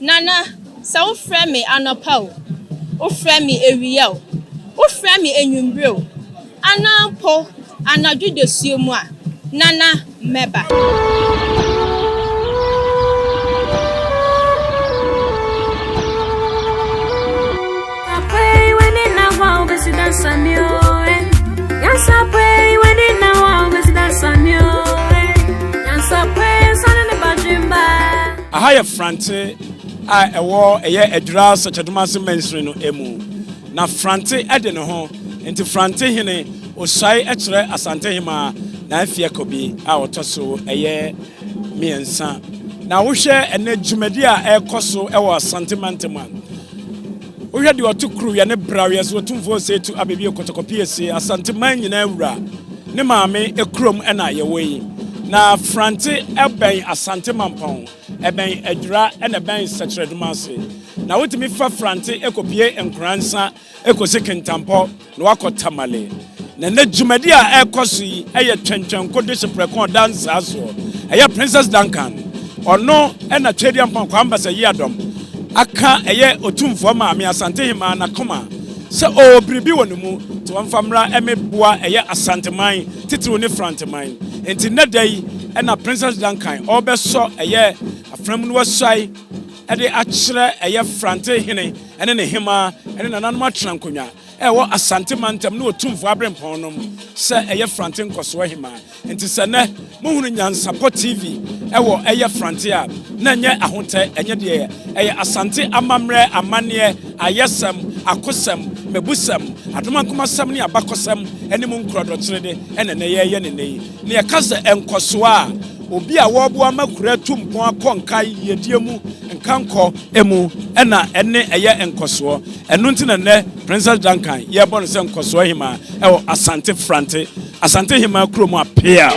Nana, so friend me anopa o friend me ewiel. O friend me enyumbro. Ana po anadu de siomwa. Nana meba. Ahaya Frante a war a year a draw such a massive mention emu. Na Frante Edeno ho into Frante hine or shy etre Asante hima na fia kobi our tosso a year me and son. Now we share a net Jumedia air coso our sentimental. We had your two crew and a barriers were two voice to Abibirem Kotokopia, Asante man in Evra. Nemame a chrome and I away. Na Frante Ebay Asante Mampong, Ebay Edra and a bang such red massy. Now what me for Frante Ecopie and Gransa, Eco second tampo, Noako Tamale. Nene Jumedia air cosi, a tension condition precon dance as well. A Princess Duncan, or no, and a Chadian Pambas a yadom. Aka eye otum fo ma me Asante hima na koma se o bribi wonumu to amfamra emeboa eye Asante man titiri ne front man enti nedai e na Princess Duncan obeso eye afram no wasai e de akire eye frante hene ene ne hima ene nananum atran konwa e wo Asante man tam ne otum fo abrempon nom se eye frante nkoso hima enti se ne mohunu nyansapo TV e wo eye frante a na nye ahote enye de eye Asante amamre amane ayesem akosem mebusem adomankoma ne abakosem ene mu nkrodotire ene ne ye ne ne ne kase enkoso a obi a wobo amakura tumpon akonka yedie mu nkanko emu ena ene eye enkoso eno ntina ne Princess Duncan ye bon se enkoso hima e wo Asante frante Asante hima kromu apia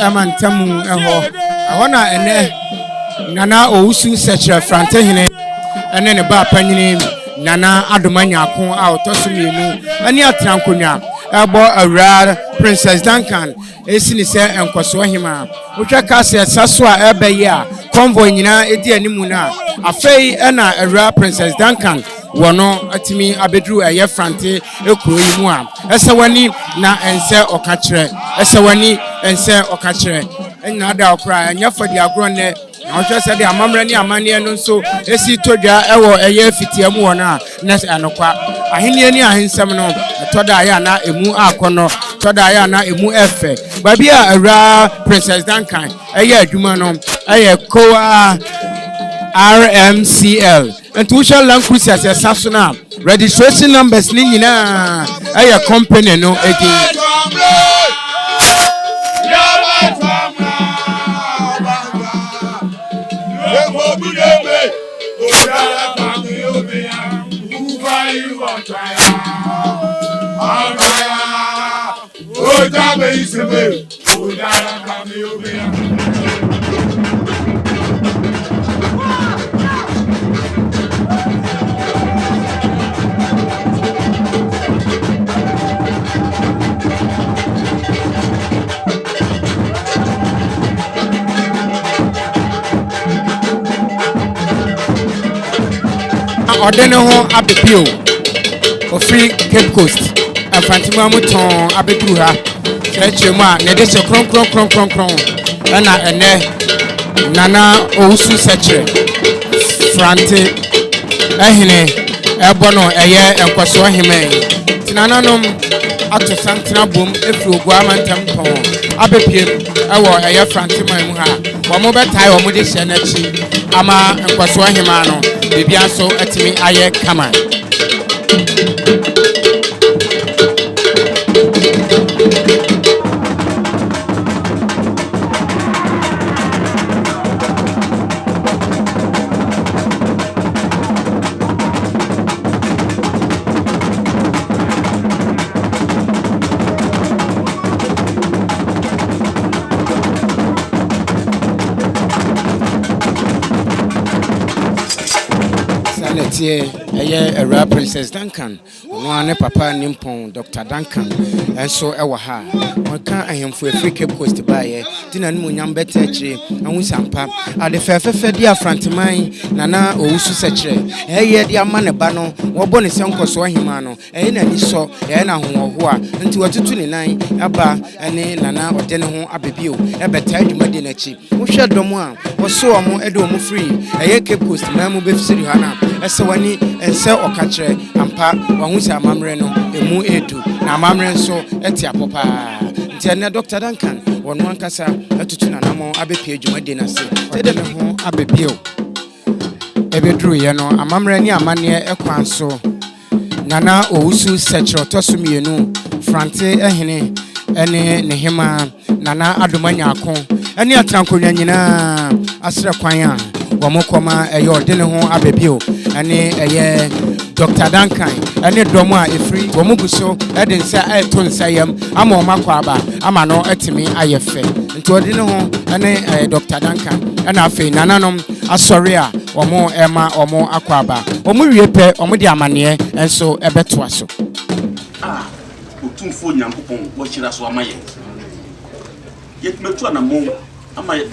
Amantamu eho ahona ene nana ousu sechere frante hine ene ne ba panyini nana adomanya ko a otosumienu ani atrankonya ebo awra Princess Duncan esini se enkoso hima wotwa kase saso a ebe ya convoy nyina edi animu na afei ena awra Princess Duncan wono atimi abedru eye frante ekuro yimu a esewani na ense okakire esewani ense okakire enna da okra anya fadi agro ne na se de amamre ne amane no nso esi todwa ewo eye fitiamu wona na anokwa ahenie ni ahensem no toda aya na emu akono toda aya na emu efe babi a awra Princess Duncan eye adwuma no eye koa RMCL and to shall land cruises as Sasuna registration numbers Nina a company no again. Ordeno Abibirem of Free Cape Coast and Fatima Mouton Abidruha Chema Nedesha Kron and Nana Ousu Seche Frante Ehine Ebono Eye and Kwaso Hime Tinanum ato santena bom efiri oguama ntampon abepiem ewo eye frantima mu ha wo mo betai wo mo de hye na chi ama nkwaso ahema no bibia so atimi aye kama Eye Princess Duncan one papa nimpon Dr. Duncan and so ewa ha we kan ahemfo Africa Cape Coast baye dina no nyam betechire anwu sampa ade fefefe dia frantiman nana owusu sekire eye dia ma ne ba no wo bo ne senkoso ahima no eye na ni so eye na hoho a nti watutu ne nan aba ene nana ode ne ho abebio e betai dwumade na chi wo hwe dom a wo so omo edo omo free eye Cape Coast ma mu befisiri ha na ese wani ense okachire ampa wahusa amamre no emu edu na amamre nso eti apopa nti ene Dr. Duncan wonu ankasa atutu na namo abepie dwumade na se tede me ho abebio ebedru ye no amamre ni amane ekwanso nana owusu sekiro tosumienu frante ehene ene nehema nana adomanya akon ene atrankonwa nyina asre kwan a wamokoma eyo de ne ho abebio ene eye Dr. Duncan ene domo a efri womuguso ede nsa to nsayam ama o makwa aba ama no etimi ayefe nti ode ne ho ene Dr. Duncan ena afi nananom asori a omo ema omo akwa aba omo wiepe omo de amane enso ebeto aso otumfo nyankopon wo hira so amaye yetmetu anamo amaye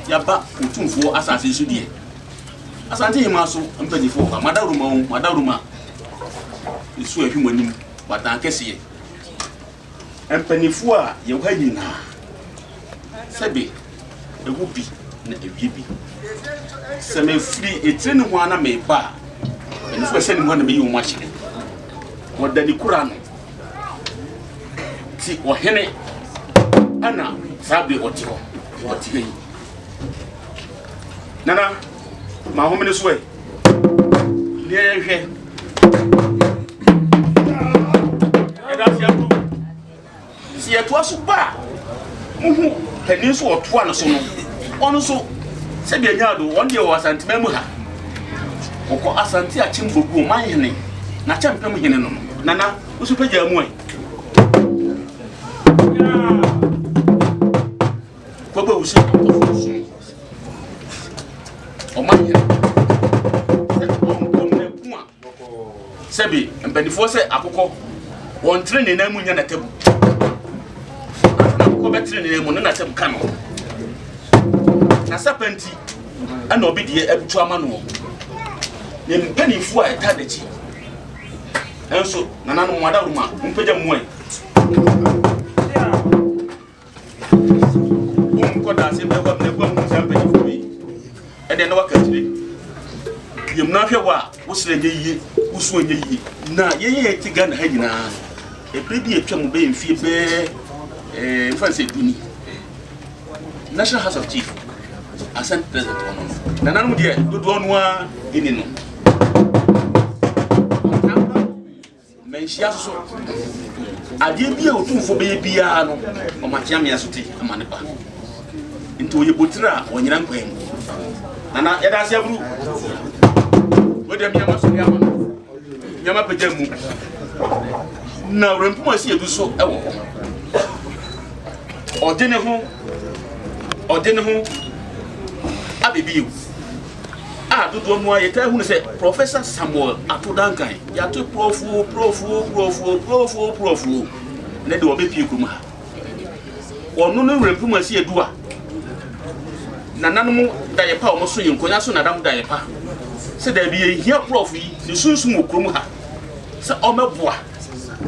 yaba otumfo asase so die Asante hima so mpanifo ka madaruma isu ehwumanim batan kese mpanifo a ye wa nyina sebe ewu bi na ewie bi seme free etire ne ho ana me ba enifo se ne ho na me yi wo machire wodani kura no ti ohene ana sabe otiko yi nana ma homene so e ne hwe eda si eto aso ba muhu tani so oto ana so no ono so se bi anya do won de o Asante memu ha okọ Asante a chimbogu man hene na champem hene no nana usu pagya mu ai ko ba usu o man sebi mpanifo se akokọ won trene na mu nya na tabu ko be trene mu na tabu kano na serpenti ana obi de abutu amano ne mpanifo a eta dachi enso nana no madaruma mpagya mu ai ko da se be wa mu mpanifo bi e de na wakatire yem na hwe wa wosire nye yiye usu onye yiye na yeye ti Ghana ha nyina e prebi etwa be mfie be fancy duni National House of Chief Asante President ono na nanu de dodo ono a eni no menshia so ade bi a otumfo be bia no o machia me asote amane ba nti oye botira onyira nkwan nana yeda se aburu wede mi amaso ya ma nyama pagya mu na rempu asi edu so ewo ode ne ho abibiu dodo no ayeta hu ne se Professor Samuel Duncan ya to profu ne de obepie kuma ha onu no rempu asi edu a nananom dayepa o mo so yenkonya so nadam dayepa se da bi ehia prof yi ne sunsun okrom ha se o meboa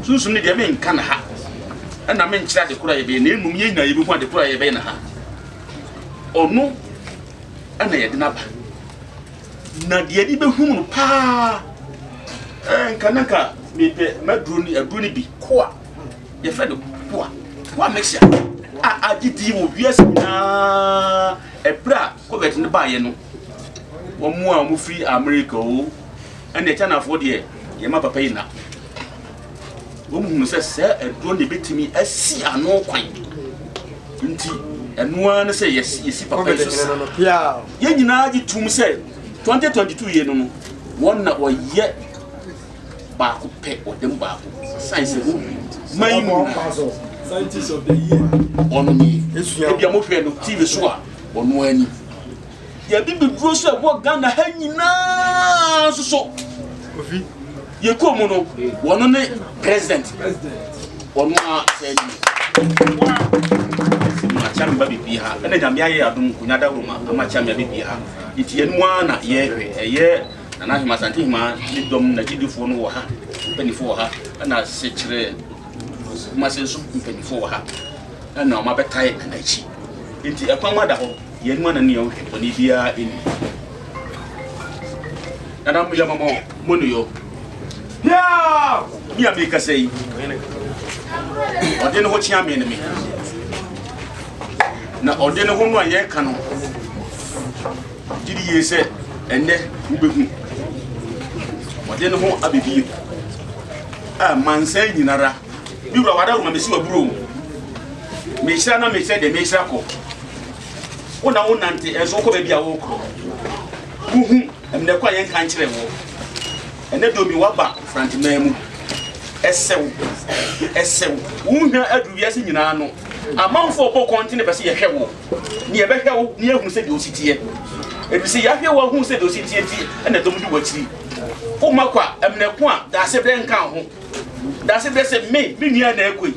sunsun ne de me nka na ha na me nkyira de kura ye be na enum ye nyina ye bi hu de kura ye be na ha onu ana ye de naba na de di be hu no pa nka nka me pe maduro ni bi ko a ye fe do poa mixture a gidi wo wiase na ebra covid ne ba ye no wo mu a mu free America o and the China for the ye ma papa ina wo mu se edro ne betimi asi ano kwan nti enu an se yesi papa so ye nyina gi tum se 2022 ye no won na wo ye ba ko pe o dem ba ko science wo mai mu scientist of the year onu ni e bia mo hwe no TV so a onu ani ya bibi duro so e wo Ghana ha nyina so ofi ye ko mu no wono ne president onu a say ma cham ba bibi ha ene jam ya ye adum kunya da roma ama cham ya bibi ha iti enu ana ye hwe eye na Ahema Asante ma ni dom na gidifo no wo ha penifo ha na sekire masenso penifo ha na ma betai na chi iti akwanwa da ho ye enu ana ne ye hwe oni bia eni na mu ya mamo monu yo ya mi ameka sei ode no ho chia me ne me na ode no ho no aye ka no didi ye se enne ubehu ode no ho Abibirem mansan nyinara bi wura wada ruma mesi waburo me hira na me hira de me hira ko wona wonante enso ko ba bia wo ko uhu emne kwa yen kan kire wo ene do mi waba franti mamu esew unha aduwia se nyina no amanfo bo kontine bese ye hwe wo ne ye be hwe wo ne ehunu se de ositie ebisi ya hwe wo hu se de ositie ti ene do mu du wachiri o makwa emne ko a da se bre nkan ho da se bre se me nia na ekoi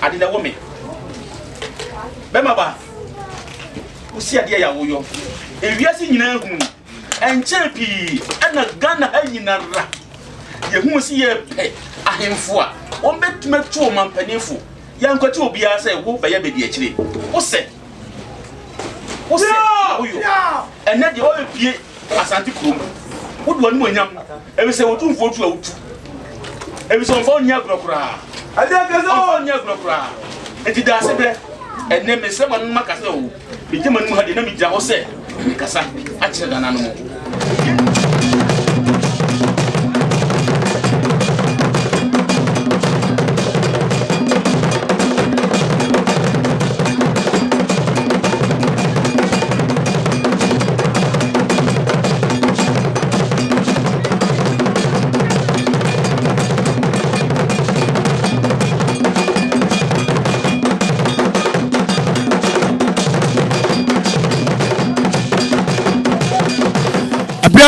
ade na wo me be maba usi ade ya wo yo ewia se nyina ehunu enchepi ana Ghana anyina ra ye hu si ye pe ahemfo a won betume to mampanifo ya nkwati obi a say wo be ya be di akire wo se oyo ene de o pie Asante krom wo do anu anyam e be se wo tumfo tu awutu e be se onfo nya grokura ade akazo onfo nya grokura enti da se be ene me se man makasa wo bi jema nu ha de na mi ja wo se kasa a kire Ghana no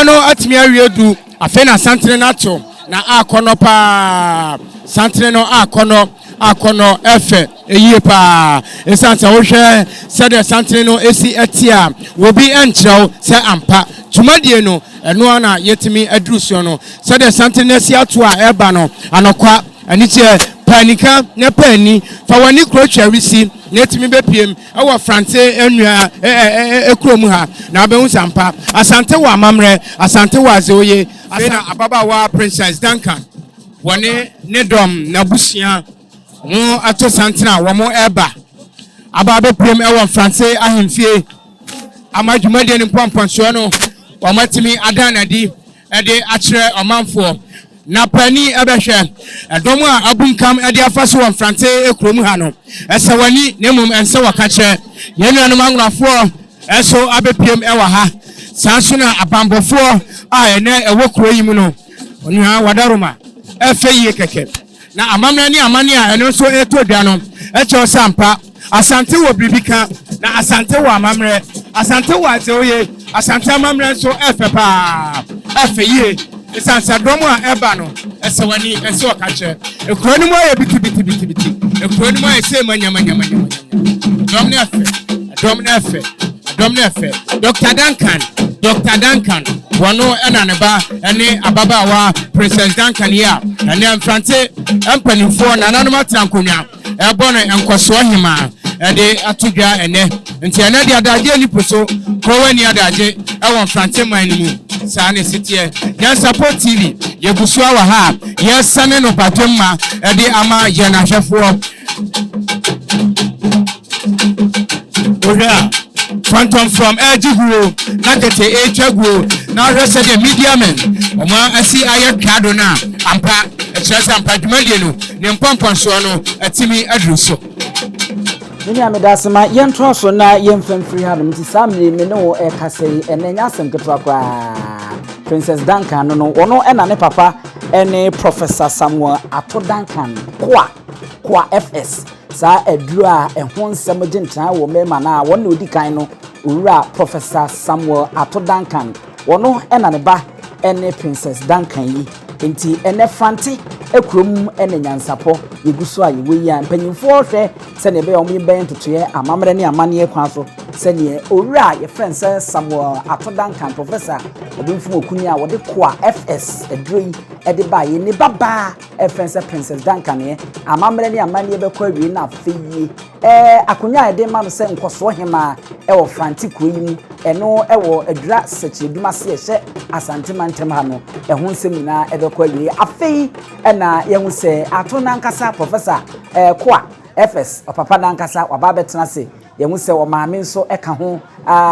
no atimi awiedu afa na Asante na to na akono pa Asante no akono efe eyie pa Asante wo hwe se de Asante no esi etia wo bi enkyerɛw se ampa tumadie no eno na yetimi adrusuo no se de Asante na esi ato a eba no anokwa aniche panika na pani fa wani krochwa risi netimi bepiem ewo frante enua ekromu ha na abehu sampa Asante wa amamre Asante wa azoye afena ababa wa Princess Duncan woni ne dom na busia mo ato santina wo mo eba aba bepiem ewo frante ahemfie amadwumade ni pomponso no wo matimi adanadi ede akire omanfo na pani ebehwe edom a abunkam ede afaso won frante ekromu ha no esewani nemum ense wakache yenuanom angrafo eso abepiem ewa ha sansuna abambofo a ene ewo kro yimu no onua wadaroma efeyi keke na amamna ni amani a eno so etodua no echo sampa Asante wo bibika na Asante wo amamre Asante wo azoye Asante amamre so efepa efeyi Isansa domo a eba no esewani ense wakache ekro ni mo ye biti ekro ni mo ye se manyama domne efe Dr. Duncan wano ena ne ba ene ababa wa Princess Duncan ya ene mfrante empanifo na nanoma trankonya ebo no enkoso Ohemaa ede atudwa ene nti ene de adaje ni poso ko wani adaje e won frante man ni mu Sane sitie. Yes, support TV. Yegusua wa ha. Yes, sane no patemma. Edi ama yena hwefo. Oya. Phantom from Ejiguro. Nakete Echaguro. Now rest of the media men. Oma asi ayat kado na. Ampa. Echasa ampa jumalienu. Ni mpampa nsuano. Atimi adruso. Mini amedasema yentro so na yemfem free hadum ti samle me no e kasei enenya asem ketwa kwa Princess Duncan no ono ena ne papa ene Professor Samuel Ato Duncan kwa FS sa eduru a ehon nsem gintan wo mema na wona odi kan no owura Professor Samuel Ato Duncan wono ena ne ba ene Princess Duncan yi enti ene franti ekrom ene nyansapo yeguso a yewe ya mpanyimfo hwe se ne be o mi ben totoye amamre ne amane kwa so se ne owura ye friend Samuel Ato Duncan Professor obimfu okuni a wode kwa FS edroi ede ba ye ne baba friend Princess Duncan ye amamre ne amane be kwa wi na afeyi akonya ede ma no se nkoso hema wo franti kroyi eno wo adura sechieduma se ehye Asante mantem ha no ehun semina ebe kwa wi afeyi na yehu se Ato nankasa Professor kwa FS opapa nankasa waba betena se yehu se o maame nso eka ho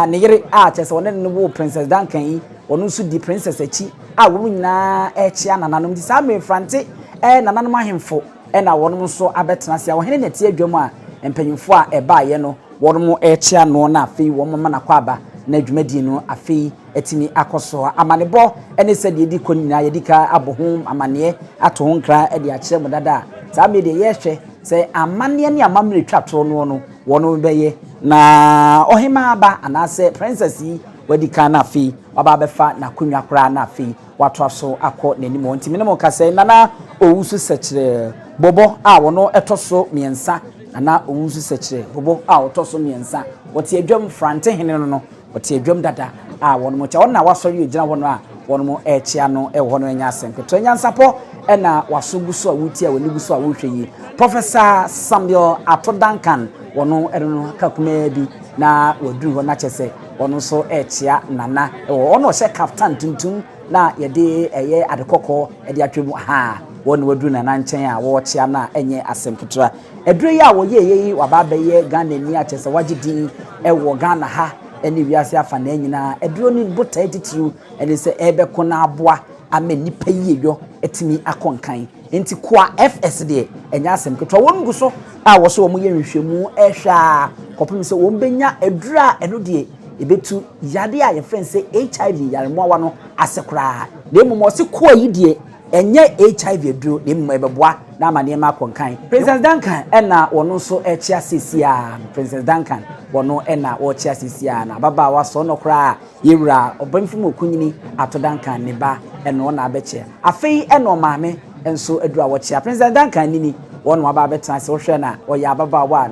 ne yere chese wona ne wo Princess Duncan yi wonu nso di princess achi wo nyina echi anananom di sa me frante nananom ahemfo na wonu nso abetena se wo hene ne tie adwam a empanyimfo a eba ye no wonu echi ano na afei wo mama na kwaba na dwumadi no afei etimi akoso amanebo ene se de di konina ye dika abohom amane ato ho nkra e de a kire mudada za me de ye hwe se amane ne amamre twato no wono beye na Ohemaa ba anase princess yi wadika na afei waba befa na kunwa kra na afei wato so akọ nanimo ntimi ne mo kase nana owusu sekire bobo a wono etoso miensa nana owusu sekire bobo a otoso miensa wote adwam frante hene no wote adwam dada a wono mo cha wona wasori ogina wono a wono mo echia no e wono nya asenketo nya nsapo na wasoguso a wuti a woniguso a wohwe yi Professor Samuel Ato Duncan wono eno kakuma bi na woduru ho na chese wono so echia nana wono hye kaftan tuntum na yede eye adekoko ede atwemu ha wono woduru nana nchen a wo chia na enye asemketo eduru ya wo ye waba beye Ghana ni a chese wagidi wo Ghana ha eni wiase afa na nyina eduro ni bota etitiru ene se ebeko na aboa ama nipa yiyo etimi akonkan enti kwa FS de enya asem ketwa wongu so a wo so wo ye nhwehwemu ehwa kopim se wo benya edura eno de ebetu yade a ye friend se HIV yaremoa no asekura de mmo se kwa yi de enye HIV eduro de mmo ebeboa na amane ma akonkan Princess Duncan ena wono so echia sisia Princess Duncan wono ena wo chia sisia na baba wa so no kra yewura obamfum okunyini Ato Duncan ne ba eno na abeche afei eno maame enso adura wo chia Princess Duncan nini wono aba betena se wo hwe na wo ya baba wa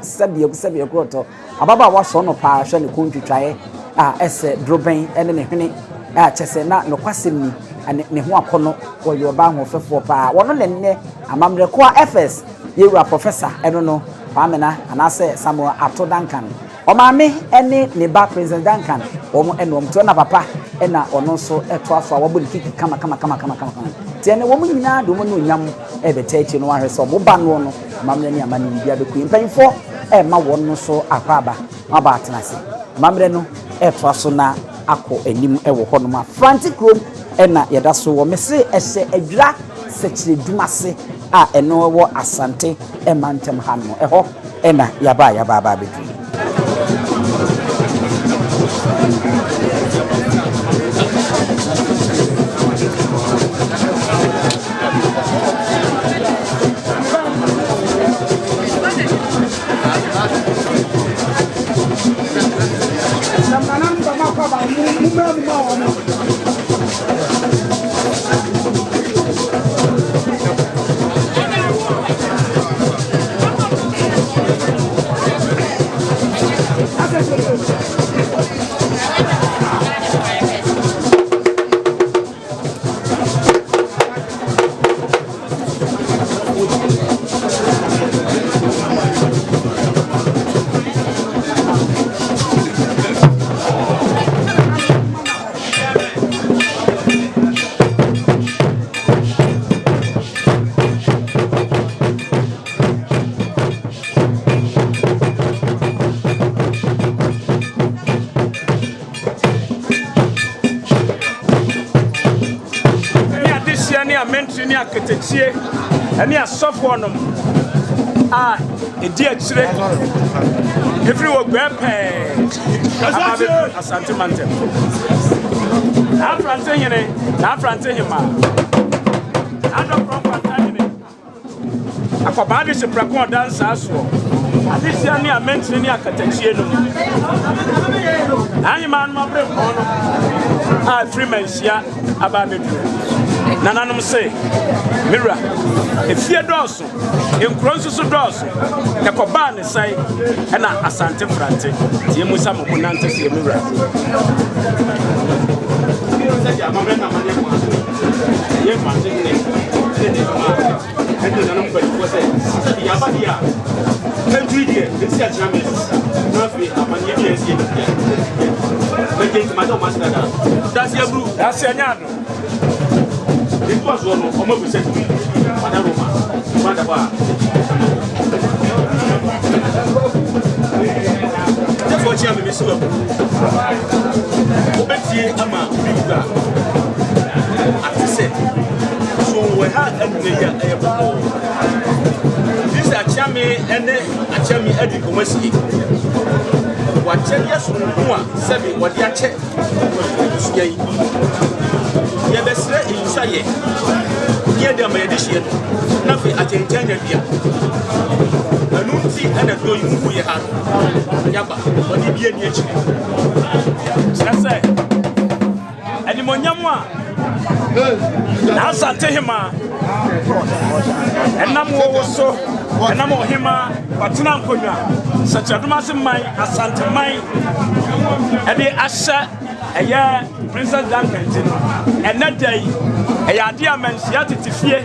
sebie kroto ababa wa so no pa hwe ne kontwitwae ese droben ene ne hwene chese na no kwasem ni ne ho akono wo yoba ho fefo pa wono ne amamre kwa FS yewura Professor eno no Pamena anase Samuel Ato Duncan o maame ene ne ba President Duncan o mo eno mto na papa ena ono so eto aso a wabodi kiki kama tie ne wo mo nyina do mo no nyam ebeta echi no ahwe so mo ba no no mamre ne amane bia be ku mpanfo ma wono so akwaba maba atenase mamre no eto aso na akọ anim ewo hono ma frantic room ena yeda so wo mese ehye adwura sekire dumase a eno wo Asante emantem ha no eho ena yaba bedri ni aketechie ani asofo nom edi achire every wo gbepe Asante mantem Afrante hene na Afrante hima ado kwanta hene akobade se prako dance aso adisia ni amentri ni aketechie no anyi man mo bre kono freemanshia ababedu nananom say mira efie doso enkronso so doso yakoba ne sai na Asante Frante tie musa mo nante se mira It was one of my percent. That's what you have Miss Love. Obeti Ama Biga. As I said, so we had a this are Chami and Achami Eddie Commercy. What Chelias Sebi, what you check. Ya besre insaye ye de ma yedihie na fi atentanya bia anunti ana do yimu ye ha ya ba oni bia ni echi sase ani monyamu a na Asante hima enam wo so enam Ohemaa watena nkonwa sachaduma se man Asante man ede asha eye Princess Duncan and that day a dear man she had to fear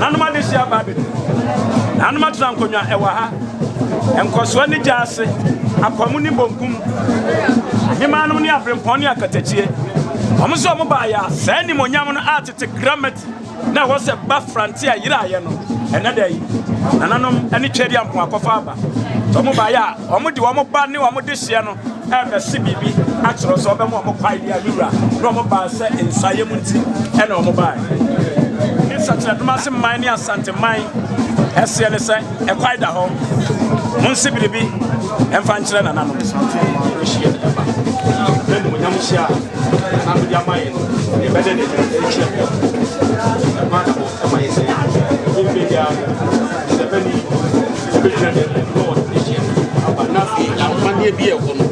nanoma de sia babe nanoma trankonya ewa ha enkoso ni jase akwamu ni bonkum ahimanu ni abrempon ni akatachie omso omo ba ya sa ni monyam no atete grammat na wo se ba frontier yira ye no ena day nananom ani twedi ampo akofa aba so mo ba ya omo di wo mo ba ni wo mo de sia no ebe si bibi atro so be mo kwai dia lura no mo ba se ensaye munti e na mo ba ni satra duma se man ni Asante man ese ne se e kwai da ho mun si bibi emfa nkire na nanu ben mo nyam hia na mo dia mai e be de de hia ma na mo e mai se e be dia se be ni e be de no hia aba na fi na ma ni bi e ko no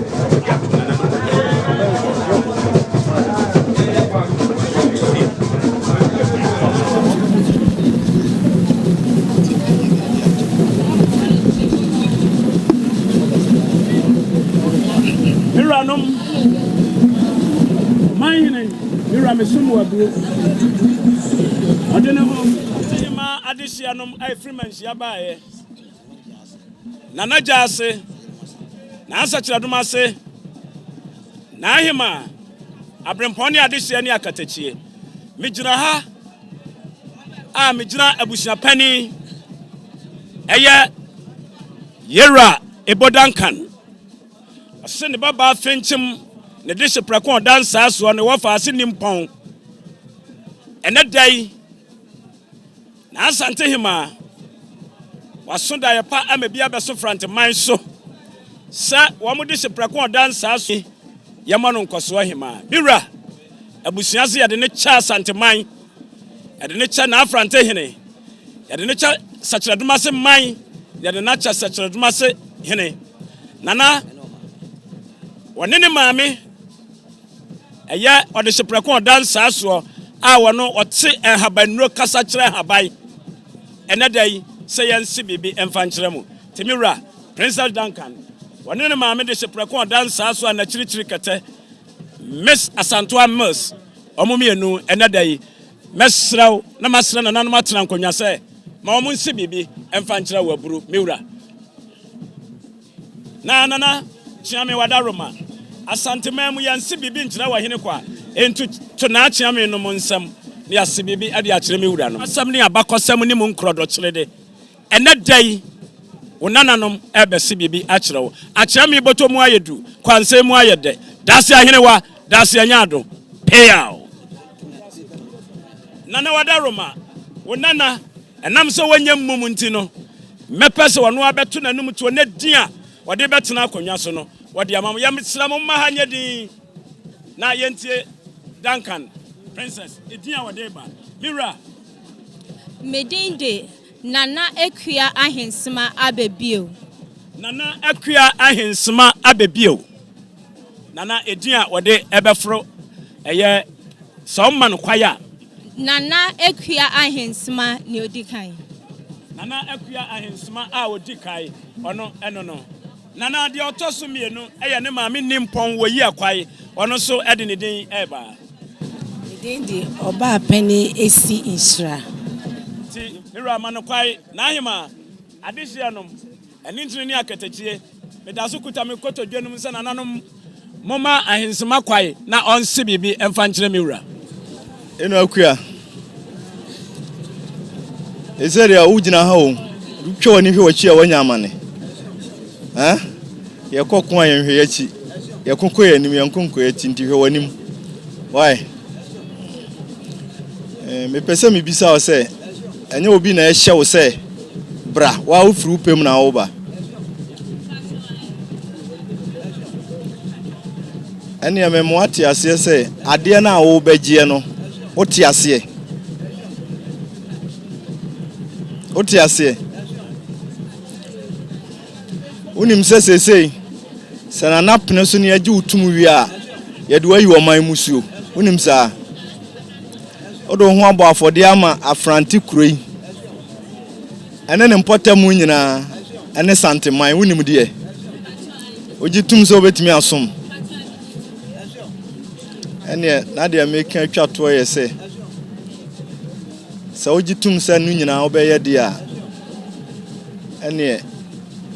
Adema adisianum ai freemanship abaye nana jase na asachraduma se na ahima abremponi adisia ni akatachie mijira ha mijira abusia pani eye yera ebo Duncan ase ne baba fenchim ne dise prako dance aso ne wofa ase nimpon ene dai na Asante hima wasonda ya pa amebia beso front man so sa wo mo dise prako dance aso yama no nkoso Ohemaa bira abusuase ya de ne cha Asante man ya de ne cha na Afrante hene ya de ne cha sachraduma se man ya de na cha sachraduma se hene nana wonene maame eya ode seprako dance aso a wono ote enhabanuro kasa kire habai enadai se yansi bibi emfa nkire mu timira Princess Duncan wonene maame de seprako dance aso na chirichiri kete Miss Asante Mills omumienu enadai mesraw na masra na nanoma tena nkonwa se ma omu nsi bibi emfa nkire waburu miura na chiame wadaroma Asante memu yansi bibi nkira wa hene kwa entu to na chiame no monsam ne yasi bibi ade akire miura no asam ne abakosam ne mu nkrodo kyerede ene dai wonananom ebesi bibi akire wo akire mi boto mu ayedu kwanse mu ayede dase ahene wa dase anyado payao nana wadaroma wonana enam so wanya mmum ntino mepese wono abeto nanum to ne din a wode betena akonwa so no wode amam ya mesram ma hanye din na yentie Duncan princess edin a wode ba mira medinde Nana Akua Ahenesima Abibirem. Nana Akua Ahenesima Abibirem. Nana edin a wode ebefro eye so man kwaya. Nana Akua Ahenesima ne odikan. Nana Akua Ahenesima a odikai ono eno no. Nana de otoso mienu eye ne maame nimpon woyi akwai ono so ede ne din eba. Medinde oba apani esi insra. Mira manokwai na ahima adehyianom eni ntini ni akatachie medaso kuta me koto dwanum se nananom moma Ahenesima kwai na onse bibi emfa nkyere mewura eno Akua ezeria ugina ha o rutwa wani hwe wachi a wanya amane ye kokko ayen hwe yachi ye kokko yanim ye nkonko yachi nti hwe wanim why me pese me bisa o se enye obi na ehye wo se bra wa wo furu pem na wo ba ene me mo ate ase se ade na wo bagie no wo te ase unim se sana napne so ne age utum wi a ye de wayi wo man musuo unim sa odo ho abo afode ama Afranti kuroi ene ne mpotamu nyina ene santeman unim de ogitum so betimi asom ene na de ameka twato ye se ogitum sa nu nyina obeye de a ene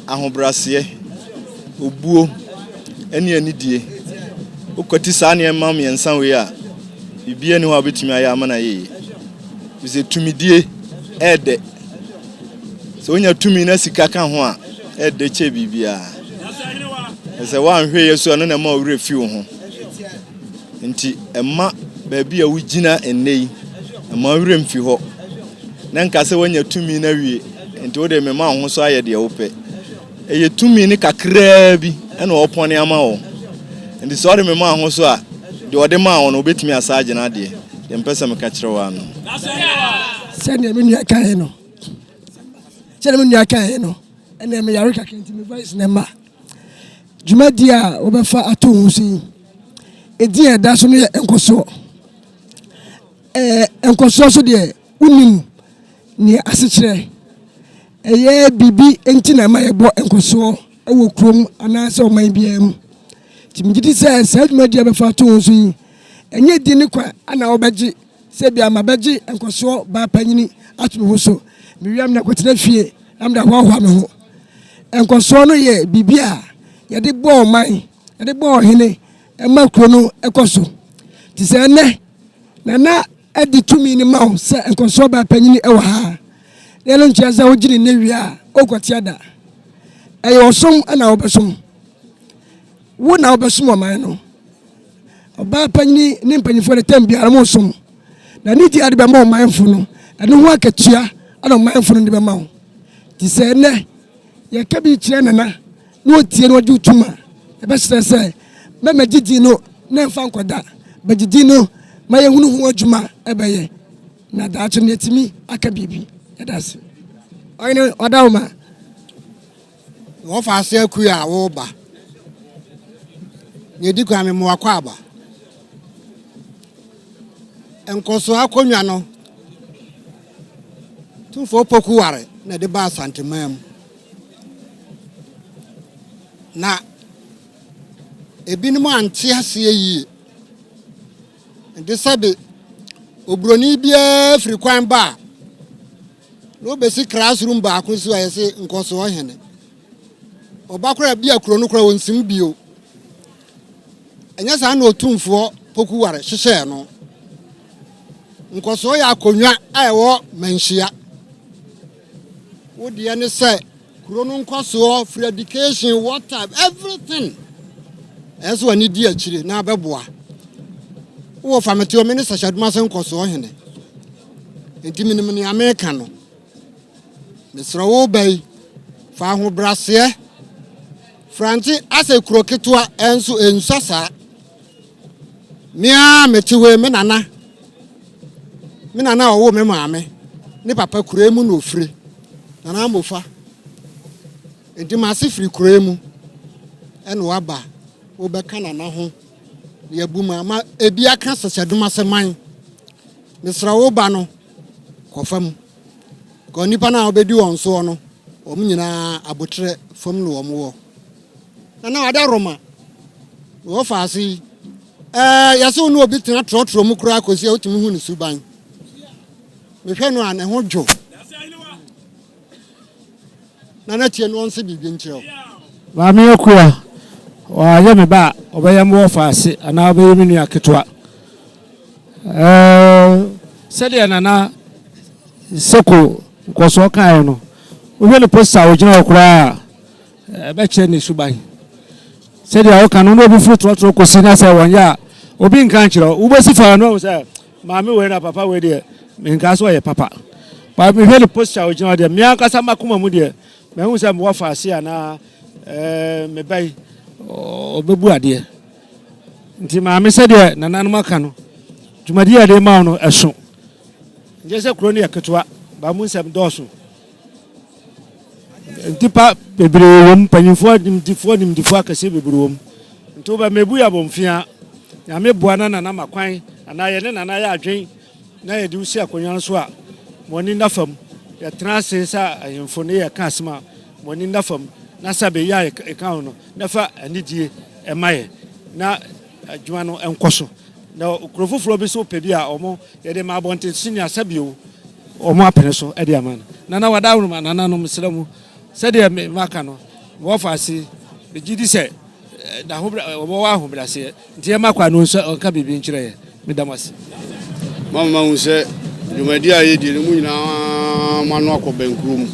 ahobrase obuo ene anidie okoti sa ne mam yensan we a bibia ni ho abetimi aya amana ye bize tumidie ede so onya tumi na sika ka ho a ede che bibia ese wan hwe yesu no na ma owre fi wo ho nti emma baabi a wugina ennei emma owre mfi ho na nka se wonya tumi na wie nti wo de me ma ho so aye de wo pe eye tumi ni kakra bi ena opone ama wo nti so de me ma ho so a de ode ma wo no obetimi asaje na de dem pesa me ka kire wa no sene me nua kan no sene me nua kan no ene me yare ka kenti me voice na ma juma dia obefa ato husin edi eda so no enkoso enkoso so de unim ni asechire eye bibi enti na ma yebo enkoso ewo krom anase o man biam timgidi se saduma dia befa ato husin enye di ni kwa ana obeji se bia ma beji enkoso ba panyini atu ho so miwiam na kwetena fie amda hwa me ho enkoso no ye bibia ye de bo man ye de bo hene ema kro no ekoso ti se ne na edi tumi ni ma se enkoso ba panyini ewa ha ye no nchiaza ogiri ne wi a okwatiada ayi osom ana obesom wo na obesom o man no oba panyini ni mpanyifo de tambia mo som na ni di ade be ma manfo no ene ho akatua ana manfo no de be ma ho ti se ne ye ka bi kire nana no tie no aju tuma e be se me magidi no na mfa nkoda bagidi no ma ye hunu ho adwuma e be ye na da acho ne timi aka bibi e da se oyine odawma wo fa ase Akua wo ba ye di kwa me mo akwa aba enkoso akonwa no tumfo poku ware na de ba Asante mam na ebinim ante ase yi de sabe obroni bia firi kwan ba no be si classroom ba akoso ayese nkoso ohene obakora bia kuro no kura wonsim bio enya sa na otumfo poku ware hyehye no nkoso ya akonwa ayewo manhia wodi ene se kuro no nkoso free education water everything eso ani di akire na abeboa wo famete o minister Shaduma se nkoso ohene enti minim ne America no mesro wo bai fa ho brase Franti ase kuro ketewa enso ensasa mia metewe me nana owo me maame ne papa kuro mu no ofire nana mofa enti mase firi kuro mu ene waba wo beka nana ho ye buma ma ebi aka seseduma seman mesra wo ba no kofam ko nipa na obedi won so no o nyina abotre fam no wo nana wada roma wo faasi yaso no obi tena trotro mu kura akosi otimi hu ni suban mehwe no an ho dwo nana tie no onse bibi nkyerɛ ba me Akua wa ye me ba obeye mo faase ana obeye me nua ketwa sɛdeɛ nana seko koso kan no wo ne posta o gyina okura be kyerɛ ne suban sɛdeɛ o kan no obi furu trotro kosi na sɛ wɔnya obi nkan kyerɛ wo besi fa no sɛ maame we na papa we de me nka so yɛ papa ba me hwɛ ne posta o gyina de me ankasa makoma mu de me hu sɛ mo faase ana me bai obebu ade nti maame sɛdeɛ nananom aka no dwumadi ade ma no ɛso nje sɛ kuro ne yaketwa ba mu nsɛm dɔɔso ntipa bebre wom panyimfo nimdifo akase bebre wom nto ba mebu ya bomfia nyame boa na nana makwan ana ye ne nana ya adwen na ye de usi akonyan so a moni nafam ya transe sa ayemfo ne ya ka asma moni nafam na sabe ya eka no nafa anidie emaye na adwuma no enkoso na okrofoforo bi so pedi a omo ye de ma bonte senior sabio omo apene so e de amana nana wada wuru nana no mesramu sɛdeɛ me maka no wɔfaase begidi sɛ da ho wo ho brase nti e makwa no nso onka bibi nkyerɛ me damase mama hu sɛ dwumadi a yɛ di no mu nyinaa mano akɔ bankuru mu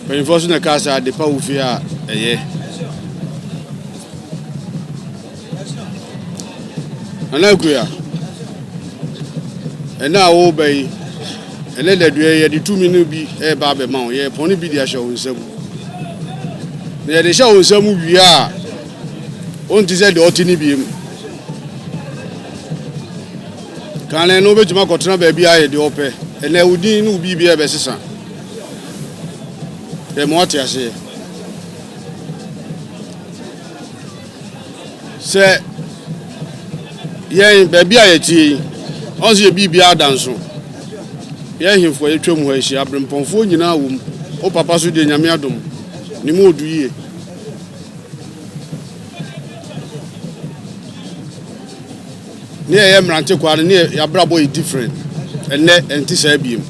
panyimfo so na kasa de pa wo fi a ɛyɛ ana Akua ɛna wo bai ele le due ye di 2 minutes bi e ba be ma ye pon bi di ahwe onsamu ne ye de hwe onsamu wi a on ti se de otini bi em kan le no be tuma kotena ba bi aye de ope ele udin no bi e be sesa e mo ati ase se ye ba bi aye ti on se bi adanso ye himfo ye twam ho ahia abrempɔnfo nyina wom o papa so de nyame adom ni mu odu yie ne ye mrante kwa ne ya brabo is different enne enti sa biem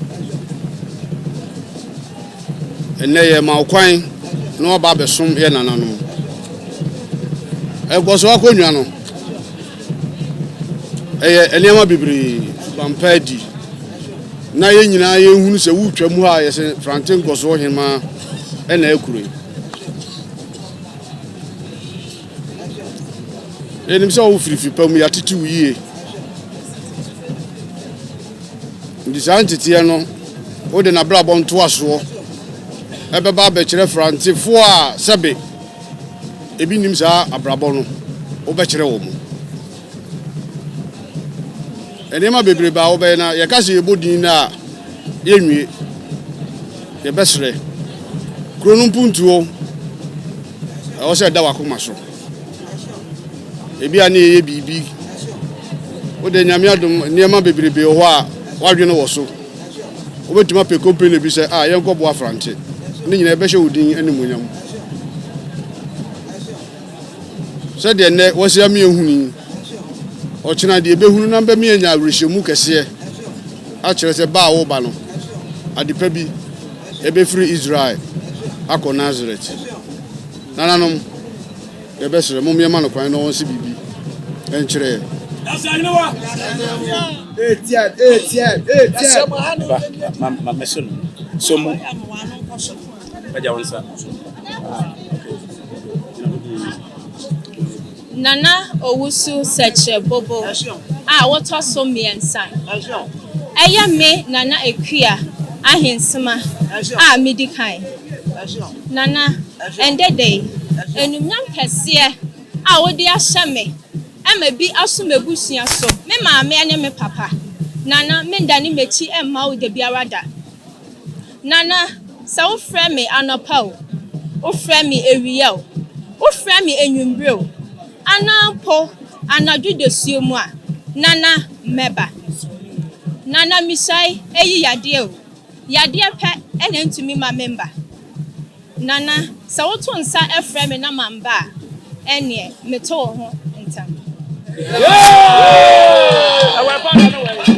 enne ye ma kwan no oba besom ye nananom e goso akonwa no enema bibiri pampadi na ye nyina ye hunu se wutwa mu ha ye se frante nkoso hema na ekure enim se wo firifi pam ya titi wiye ndi santete no wo de na brabo nto aso ebeba be kire frante fo a sebe ebi nim sa abrabo no wo be kire wo mu enema bebre ba wo be na ye ka se yebodin na yenwie ye besre kronum puntuo o se da wakoma so ebi ani ye bibi wo de nyame adom niema bebre be ho a wadwene wo so wo betuma pe company bi se a ye nko bo afrante ni nyina be hye odin animonyam se de ne wo se am ehuni o china de be hunu na be me anya awrehemu kese a kire se ba wo ba no adipa bi ebe free Israel akọ Nazareth nananom ye be sere mum ye ma no kwan no won se bibi enkire ma mesun so mu baja wonsa Nana Owusu Seche Bobo woto so miensan eya me nana Akua Ahenesima medikan nana endede enumnyam kese wodi ahye me bi asomebusia so me maame ene me papa nana me ndani mechi emma wo de biarada nana sa wo frɛ me anopa wo frɛ me ewiye wo frɛ me enwumbre anampo anadwo de suomu a nana meba nana misai eyi yade pe ene ntumi ma member nana sa wo to nsa frɛ me na mamba ene meto ho ntam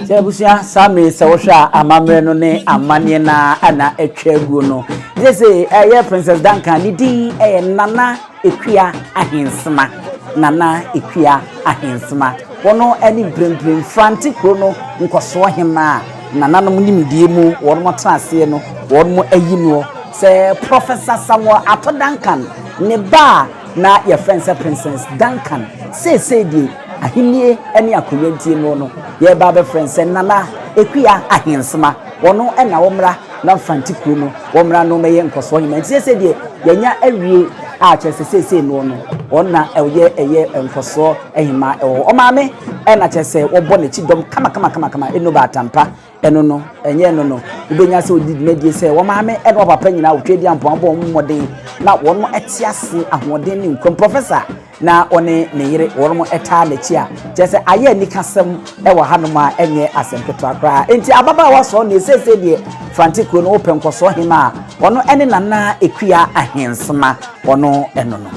Chebusia Sami Sawasha amamre no ne amane na ana atwaguo no jese Princess Duncan ni din Nana Akua Ahenesima Nana Akua Ahenesima wono ani brembrem frantic no nkoso hema nana no nimdie mu wono motrase no wono ayi no se Professor Samuel Ato Duncan ne ba na your friend Princess Duncan say die ahimie ene akonyantie no ye ba be friend say Nana Akua Ahenesima wono na womra na frantikro no womra no meye nkoso hima say die yanya awie a chese say no onna eye nkoso ehima o maame na chese wobo ne chidom kama eno ba tampa eno no enye no ubenya se odidi medie se wo maame eno papa nyina wotwedi ampo ambo mmodin na wono etiase ahoden ne nkom professor na one ne yire wono eta na chi a chese aye ni kasem wo hanoma enye asempeto akra enti ababa wa so ne sese die frantikro no open nkoso hima wono ene Nana Akua Ahenesima wono eno no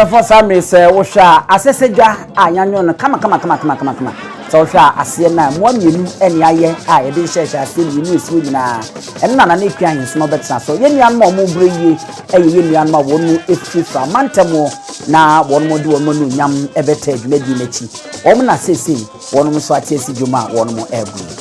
for Sami say wosha asesegwa anyanyo no kama so wosha ase na mo mienu ene aye ye de hye ase mienu esiwo nyina ene Nana Akua Ahenesima betsa so ye nuan ma mo breye ye nuan ma wonu efifa mantamo na wonu mo de wonu no nyam ebeta adwumadi nachi wonu na sese wonu mo so atiesi dwuma wonu mo ebu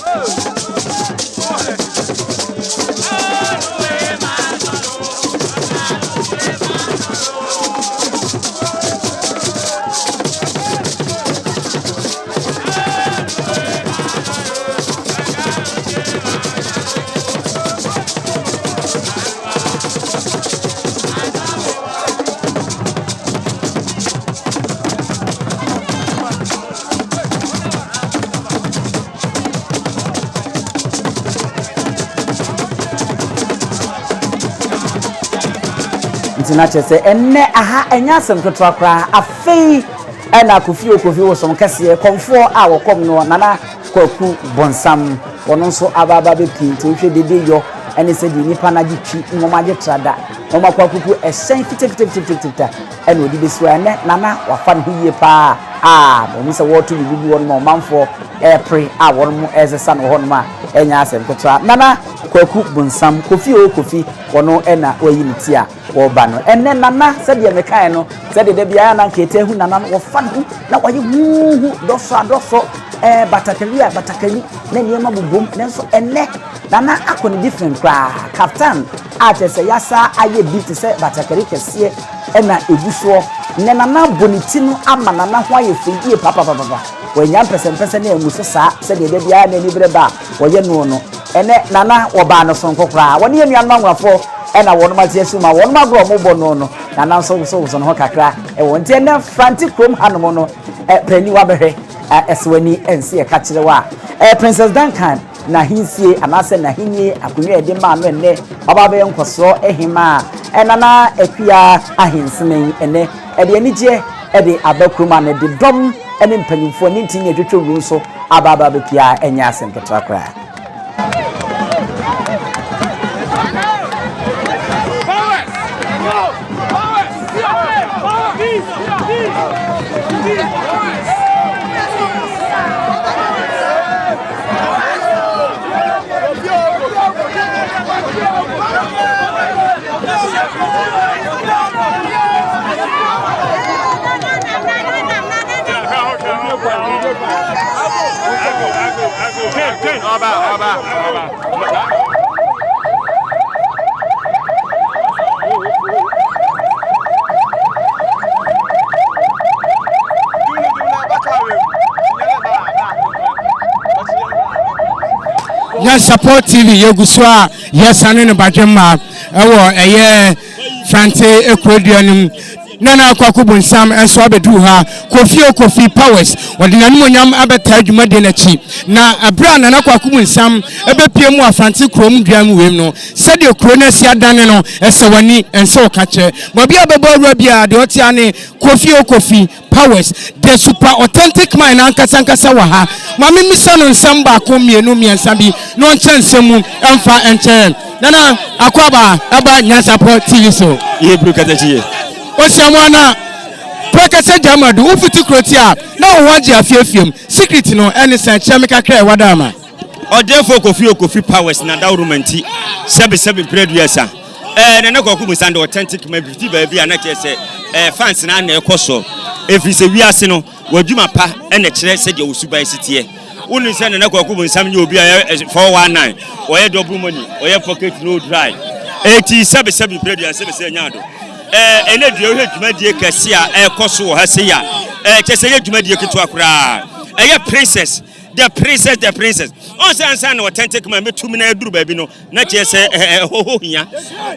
na chese enne aha enya asem keto akra afei ena kofi wo som kase konfo a wokom no Nana Kwaku bonsam wono so ababa be pinto hwe dede yo ene se di nipa na gitwi ngomaje trada ngoma Kwaku esen fitefita ene odi besu ene Nana wafa no hie pa bo se wotu bibi won mo manfo pre a won mo ezesa no hono ma enya asem keto Nana Kwaku bonsam kofi wono ena oyi nitia wo ba no enne Nana se de mekan no se de bia na nkete hu Nana wo fa hu na waye hu doso batakali na niema bubom nenso enne Nana akoni different kwa captain a chese yasa aye beat se batakali kese ena eguso ne nana boniti no ama nana ho aye fidie papa wanya mpese na emuso saa se de bia na ni breba woye no ene nana wo ba no sonko kra woni enu anwanwafo ena wono ma tie suma wono ma gro mo bo no nana so no kakra e won tie na frantic chrome hanom no pani wa behwe eswani ense e ka kire wa Princess Duncan na hinsie anase na hinye akunwa ede ma no enne oba be nkoso ehima enana akua ahensemen ene ede anije ede abakruma ne de dom ene mpanyimfo ne ntinye twetwe ru so ababa bepia enya asempetra kra Yes, support TV, Yoguswa, yes, and in the Bajama, Frante, Equadianum. Nana Kwakubun Sam and Swabeduha, Kofi Powers, or the Namuniam Abataj Madenachi. Now a brand and Aquakubun Sam, Ebepimo Frantic Chrome Dram Wimno, said your Cronesia Danano, Esawani, and so catcher. Mabia Babo Rabia, the Otiane, Kofi Powers, the super authentic man, Ankasanka Sawaha, Mammy Misson and Samba, Komi and Numi and Sabi, no chance, Samu, Amfa and Chen. Nana Aquaba, Abba Nyasapo TV so. Ye Brucatachi. Osiamwana Prakasa Jamadu ufuti krotia na owaje afiafiem secret no ene san chemical kra wadama Odefo Kofi Powers na dawrumanti sebe producer na kwaku sand authentic mabiti ba bia na kese fans na na ekoso efise wiase no wadwuma pa ene kire se de osuban sitie wonu se na kwaku sam nye obi 419 oye double money oye pocket no dry 87 producer se nyado ene dua ho dwumadie kase a ekoso wo ha se ya kese ye dwumadie keto akura princess the princess on say answer na authentic man metumi na eduru ba bi no na kese ho hia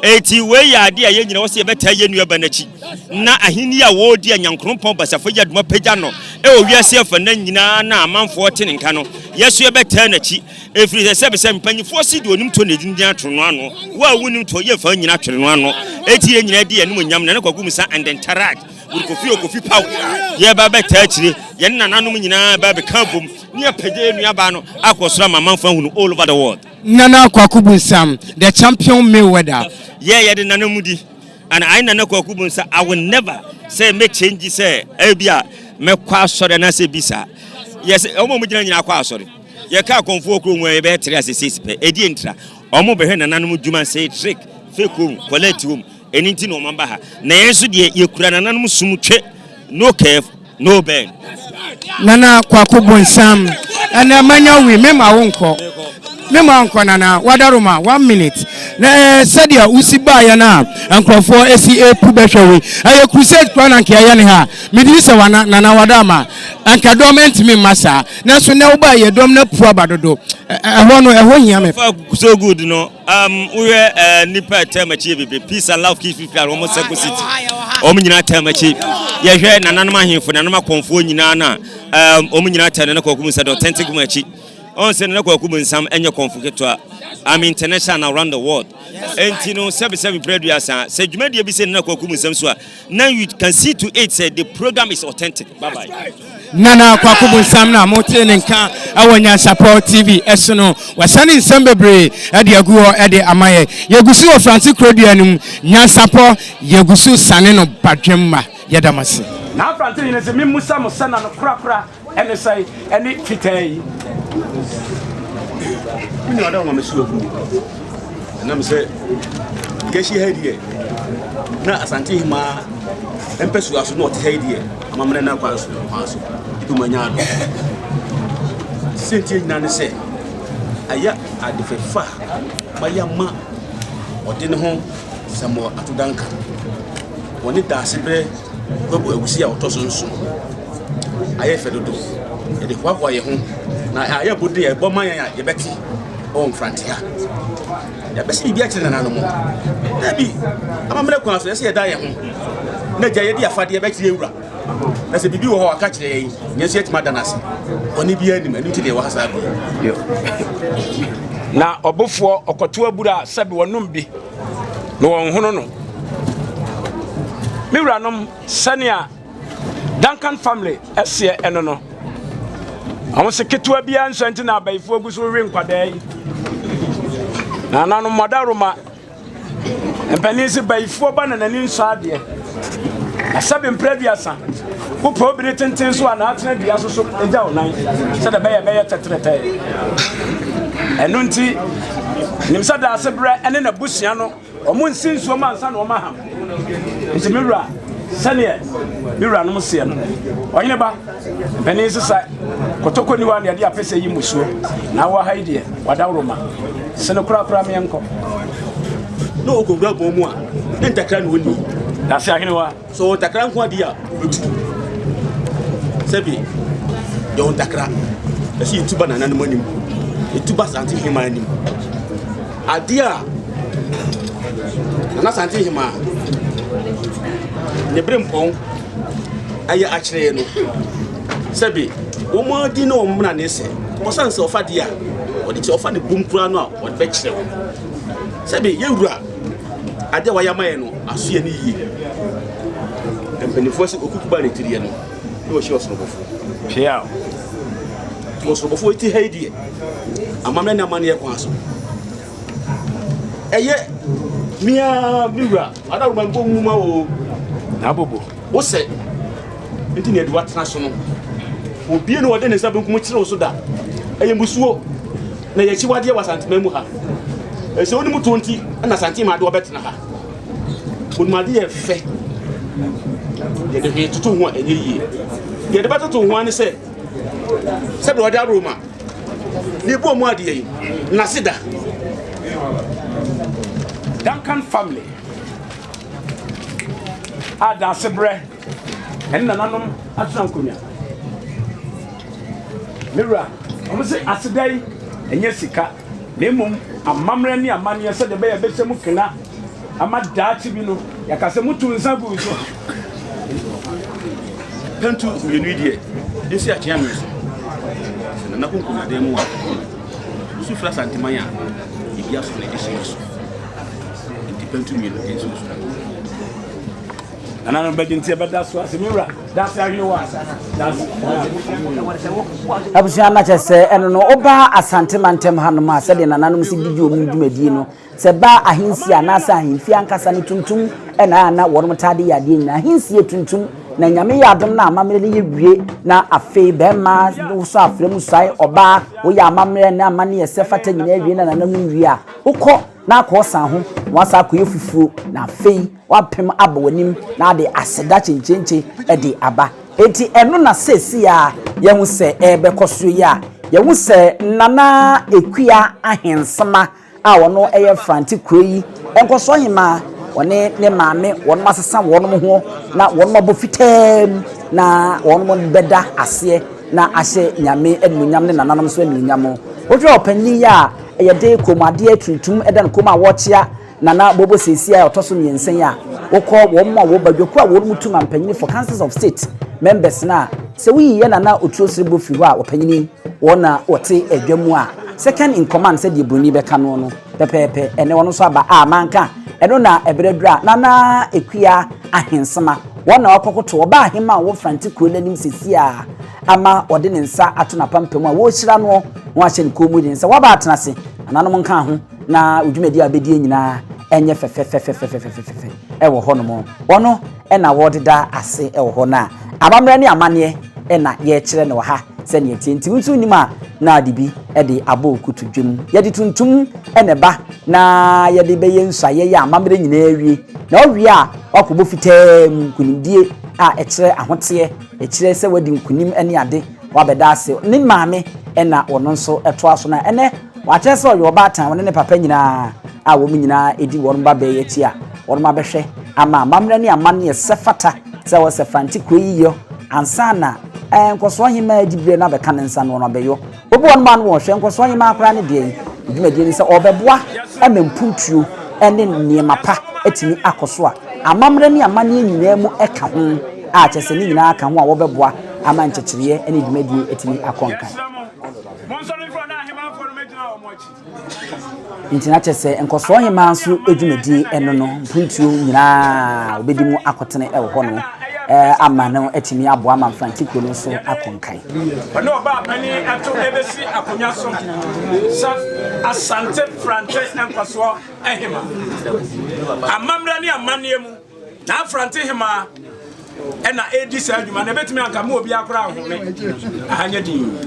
eti we ya ade a ye nyina wo se beta ye nua ba na chi na ahini a wo di anyankrompon basafo ya duma pagya no o wiase afa na nyina na amanfo te nka no yeso ye beta na chi efiri se mpanyifo si di onim to na edin atwono ano wa wunim to ye fa nyina atwono ano eti ye nyina di enum nyam na kwagum sa and interact with Kofi Power ye ba beta chire ye nananom nyina ba be kabum ni apagye nua ba no akosora mamanfo hunu all over the world. Nana Kwakubu Sam, the champion Mayweather. Yeah, the nanamudi. And I Nana Kwakubu Sam, I will never say make changes, say, Abia, me kwa sorry na se bisa. Yes, omo mujina nyina kwa sorry. Ye ka konfo kro nwe be 3 as 6 pe. Edi entra. Omo be hwe nananom djuma say trick, fake home, collect home. Enti no mamba ha. Na yenso de ye kura nananom sumtwe, no curve, no bend. Nana Kwakubu Sam, and Amanya we mema wonko. Mema wonko nana wadaruma 1 minute. Na sadia usiba ya na ankrofo ACA pubehwe. Aye crusade kwa na nkia ne ha. Midisa wana nana wadama. Anka dormant me masa. Na so na uba ye dom na pu abadodo. Ehwo no ehwo hia me. So good no. We nipa temachi bebe peace and love keep people almost Seko City. Nyina temachi. Ye hwe nananom ahemfo nananom konfo nyina na nyina tane na kwakum said authentic machi. On say na kwakum nsam enye konfo keto I'm international around the world. Enti no 77 producer say dwumadie bi say na kwakum nsam so now you can see to it say the program is authentic. Bye bye. Nana Kwakubu Sam na mote nka awanya support TV esono wasani nsam bebre e de aguo e de amaye yegusu o Francis Krodianum nya support yegusu sane no badwemma yedamase na Francis ni se mimusa mo sana no kura ene sai ene fitai ni wada mo mesu ofu na me se geshi hedie na Asante hima empesu aso no te hedie amamre na kwa aso tumanya do senti nyina ne se aya adefefa mayama ode ne ho samo atodanka oni da sebre bobo awusi a otoso nso aye fedodo e de kwakwa ye ho na aye bodi e bo man ya ye beti on frontier ya besi bi a kire na no mo na bi amamre kwa so ye se da ye ho na gya ye di afade ye beti ewura na se bibi wo ho aka kire ye nyesu etima danase oni bi anim ti de wo hasa bi na obofo okoto abura sabe wonum bi no won hono no miwranom sania Duncan family ese eno no awon se ketua bia nsanti na abaifo aguso we nkwadai na nanu madaroma empanisi baifo ba na nani nso ade asabe mprebiasa wo probire tenten so ana atena bia so eja onan se da beye tetrete eno nti nimsa da asebre ene na busua no omo nsinsuo mansa na omaham nti miwra sane miwra no se no oyene ba penisi sa kotoko ni wa ne ade apese yi musuo na wa haide wadawroma sene kura me enko no okogura bomu a entakra no ni da se ahene wa so takra nko ade a otutu sebi yo takra esi yutuba na nanu manim yutuba Asante hima anim ade a na Asante hima ne brempon aye akire no sebi wo mo di no mo na ne se o san se ofa dia o di che ofa de bum kura no a o be kire wo sebi yewura ade wa yamaye no aso ye ni yi empenifo se okuku ba retire no no shi osoro bofo pia osoro bofo ti haidie amamna na mane kwa so eye mia biwura adaru man bo mu ma o na bobo wo se enti ne eduwa tena so no obie no wode ne sabe nkum kire wo so da eye musuo na ye chiwade wa Asante mamu ha ese oni mu tonti na Asante ma de obetena ha onmade ye fe ye de tutu ho enye yie ye de batutu ho ani se do wade aroma ni bo mu ade yi na sida Duncan family ada sebre en nananom atrankonya mira omo se asedai enye sika lemum amamre ni amane se de be ye besemu kena ama daati bi no yakase mutu nsa gu so tantu yenu die esi a kiamu so na kunkuna de mu wa su fra Asante manya ibia so na de so tantu yenu enso so anana badinti bada so asemira dasi ahwe wa dasi abusia na chese eno no oba Asante mantem hanoma se de nananom si didi omu dwumadi no se ba ahinsi anasa ahimfi ankasa ne tuntum ena na wonom tade yade nyina ahinsi tuntum na nyame yadom na amamre ye wie na afei bema so afrem sai oba wo ya amamre na amane ye sefata nyina wie na nanam wie a ukọ na akosan ho wasa akoye fufuo na afei wapem aba wanim na de aseda chenchenche e de aba enti eno na sesi a ye hu se ebe koso ya ye hu se nana ekua ahensema a wono eye franti kroyi enkoso hima wone ne maame won masesa wonum ho na won mabo fitem na won beda ase na ahye nyame anunyam ne nananom so anunyam wodwe opani ya eye de komade atuntum edan koma wochia nana bobo sesi a otoso nyensen ya wokọ won ma wo badwoku a won mutum ampanyini for councils of state members na se wi ye nana otuosirebo fi ho a opanyini wona wote adwamu a second in command said the bruni be kanu no pepepe ene wono so aba amanka eno na ebredra nana ekua ahensema wona wakokoto oba ahema wo franti kronanim sesi a ama ode ne nsa ato na pampam a wo hira no wo ahye ne komu de nsa waba atenase ananom nka ho na udwumadi abedi nyina enye fefefefefefefefe ewo ho no mo wono ena wodeda ase ewo ho na amamre ne amane ena ye kire ne wo ha se ne tienti untu nima na adibi e de abo okutudwem ye de tuntum ene ba na ye de beye nsaye ya amamre nyina awie na owie a wakobo fitam kunimdie a e kire ahote e kire se wadi nkunim ene ade wabeda ase ne maame ena wono nso eto aso na ene wache se oyo ba tan wone ne papa nyina a wo nyina edi won ba be ye ti a won ma behwe ama mamre ne amane sefata se wo se Franti Kroyiyo ansana nkoso Ohemaa Abibirem na be kan nsa no beyo obi won man wo hwe nkoso Ohemaa akra ne de dwumadi ni se obeboa emempuntuo ene niema pa etimi akoso a amamre ne amane nyina mu eka ho a chese ni nyina aka ho a wobeboa ama nchechiriye ene dwumadi etimi akonka Intina chese nkoso Ohemaa nso edwumadi eno no mpuntuo nyina obedi mu akotene ewo ho no ama no etimi aboa ma Franti Kroyiyo nso akonkai ono oba pani ato ebesi akonya so sa Asante Franti nkoso Ohemaa amamra ni amane mu na Franti Ohemaa ena edi sa adwuma na betimi anka ma obi akora ahome ahanya din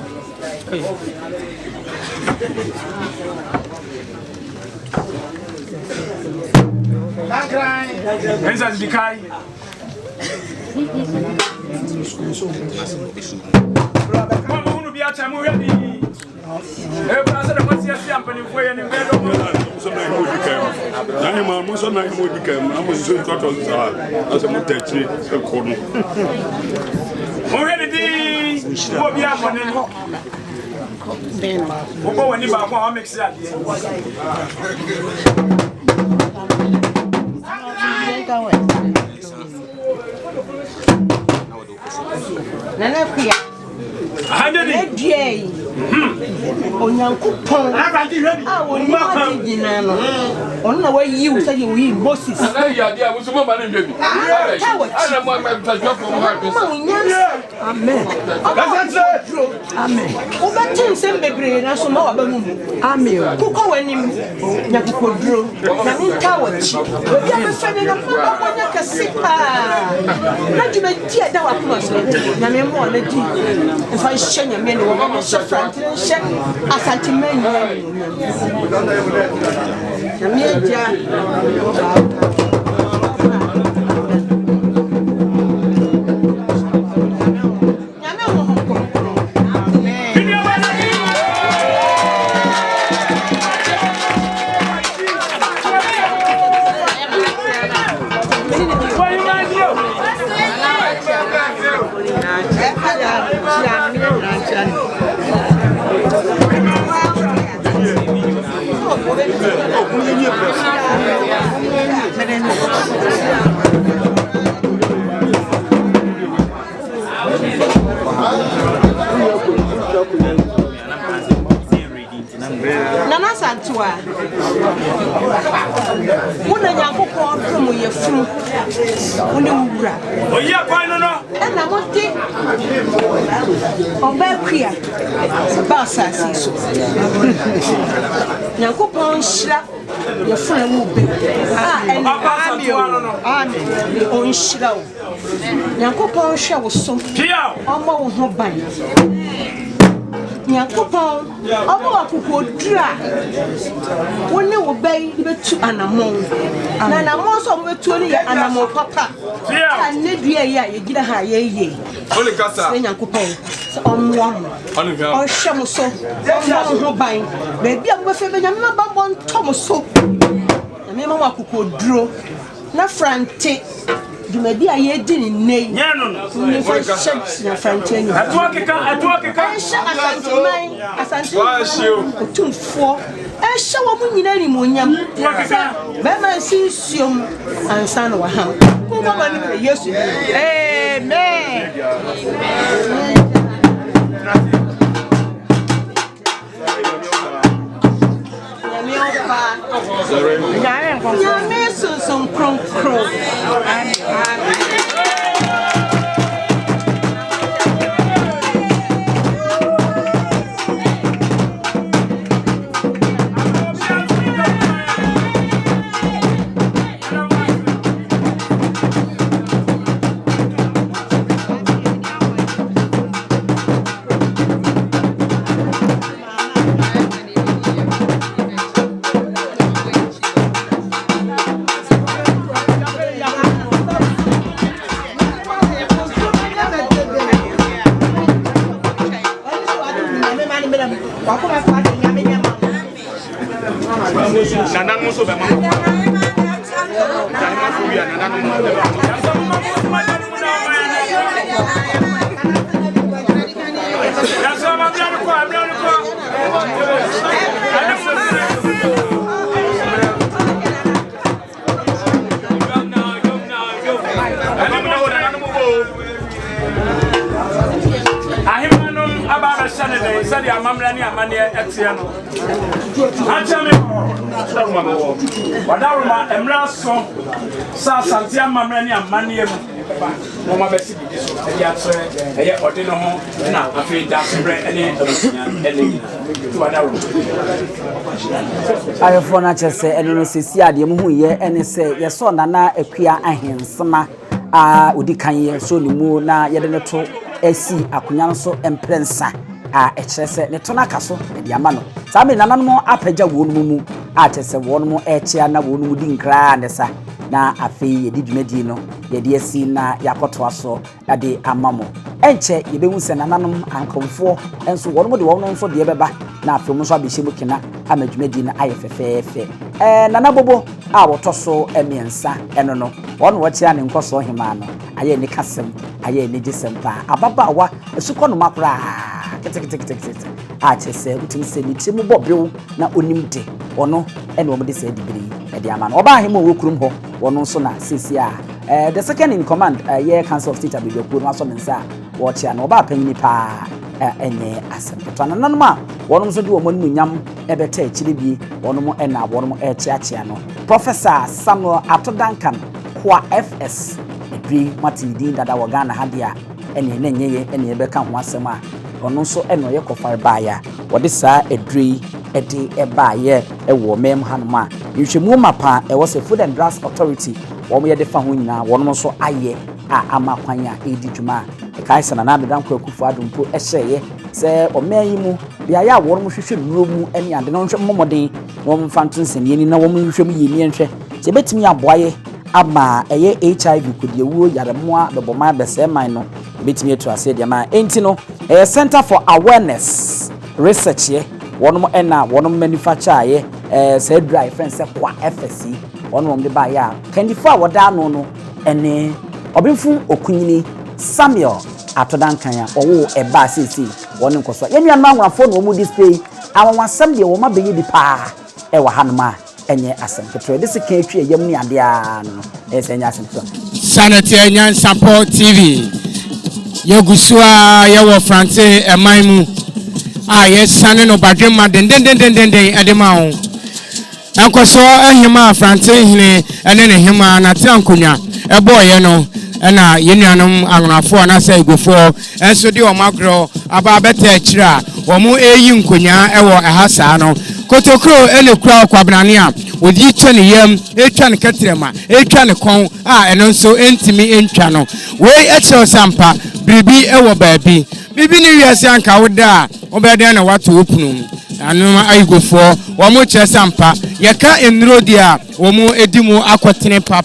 Enza dikai Mama unu biacha mu yadi brasa da kwasi asi ampani fo ye ni bedo mo so na mo dikai na he ma mo so na mo dikai ma mo so toto za asa mo tachi e ko no mo he di mo bia mo ne Obo wani ba ko a mix ya die Nana kuya. Edie. Onyankopon. Ah, woni ma digina no. Onna wa yiwu say yi Moses. Na ya dia wo so mo ba na ndwe bi. Ana mo ma tajwa ko mo ha bi. Amen. Amen. Obatin sem bebre na so ma wa ba mu. Amen. Kuko wanim nyakukodro. Na nka wachi. Obi abefane na mo ba nya kasipa. Na djuma dia da wa kuma so. Na me mo na di. If I shenya me no wo so Franti shek Asante men. Na me dia. Nana Santua. Muna nyankopon promo ye funu. Muna wura. Oye kwa no no. Na monte. Oba kwia. Ba asasi so. Nyankopon hira ye funu mu be. Amen. On hira o. Nyankopon hwa wo so. Omo wo ho ban. Nyankopon omo wakokodra woni wo bai betu anamon na anamon so mo betu ni anamon papa ka ne dua yi a ye gida ha ye Ole kasa Nyankopon omo o hwe mo so omo ho ban ba bia mo befe be nyame ba bo nto mo so nyame ma wakokodro na Franti Jumedi a ye di ni nei. Ni fa shek na Franti enyo. Atuwa keka. Asante. Otumfo. Ehye wo mu nyina ni monyam. Be ma sinsiom ansa na wa ha. Ko ma ni Yesu. Amen. Nyame sunsun kronkron. Nana muso be mama. Said the Mamrani and Mania Exiano. Actually, Wadaruma, Emra song, Asante Mamrani and Mania. Mama Bessie, the answer, a ordinary home, and I feel that's any to Wadaruma. I have one actually say, and you see, the Muhu ye, and say, yes, so Nana, a queer Ahenesima, Udikanye, so the moon, na Yadenato, AC, Akunyanso, and Prensa. Echese ne tona kaso e dia ma no sa me nananom apaja wonu mu atese wonu mu echia na wonu mu di nkra ne sa na afei ye di dwumadi no ye de asi na yakoto aso ade amamo enche ye behu se nananom ankomfo enso wonu mu de wonu nso de beba na afei mu so abehye mu kina amadwumadi na aye fefefe nana bobo a wotoso emiensa eno no wonu wochia ne nkoso Ohemaa no aye ne kasem aye ne gisem pa ababawa esuko no makura achese utim se ni timu bobrew na onimde ono ene omde se dibiri e de ama no oba hemo wokurum ho wono so na sisi a the second in command ye council of state Abibirem no so mensa wo chia no oba panyini pa enye Asante to nananum a wono so de wo manu nyam ebeta akire bi wono mo ena wono mo chia no Professor Samuel Duncan Akua FS edri matidi dada wo Ghana hadia ene nenye ene ebeka ho asem a ono so eno ye kofar baaya wode saa edri ede ebaaye ewo mem hanoma yihwemu mapa e was a food and drugs authority wo ye de fa ho nyina wono so aye a amakwanya edi dwuma e kai sana na adan kwakufu adumpo ehye se omayi mu bia ya wono hwehwe nuro mu ene ade no hwe momoden wo mfanto nseni ni na wo hwehwe mu yeni enhwe se betimi aboaye ama eye HIV kudiewo yaremoa beboma beseman no betimi etu ase de ma enti no Center for Awareness Research ye wonom ena wonom manufacture ye say dry friends say kwa FSC wonom de ba ya kandifa woda no ene obinfu okunyini Samuel Duncan ya owo eba sisi wonim koso ye nua manwafo no mu display awawasam de wo mabeye di pa e wa hanoma enye Asante to de sika atwa yam ni ade a no enye Asante Sanity Enyan Sampo TV Yogusua yawo France emaimu sane no badwema den adema ho enkoso Ohemaa France hine ene ne hema na tiankonya eboye no na yenuanom agonafo na sai gofo enso de o magro aba beta akira wo mu eyi nkonya ewo ehasa no kotokro ene kura kwabrane a odi twa ne yam etwa ne katrema etwa ne kon eno nso entimi entwa no we eche sampa bibi ewo baabi bibi ni wiase anka woda obede na wato opunu anuma ayigofo wo mo che sampa yeka enro dia wo mo edimu akotene pa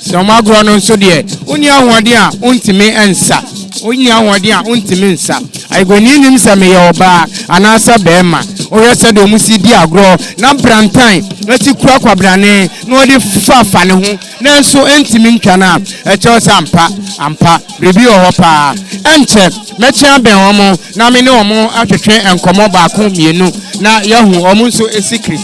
so magro no nso de oni ahode a ontimi ensa oni ahode a ontimi nsa ayigoni nim same ye oba anasa bema oyese de musi di agro na brantan ati kura kwabrane na odi fafa ne ho nanso entimi ntwana eche sampa ampa bibi ohopa enche mecha ben omo na me ne omo atwetwe enkomo baako mienu na yahu omo nso a secret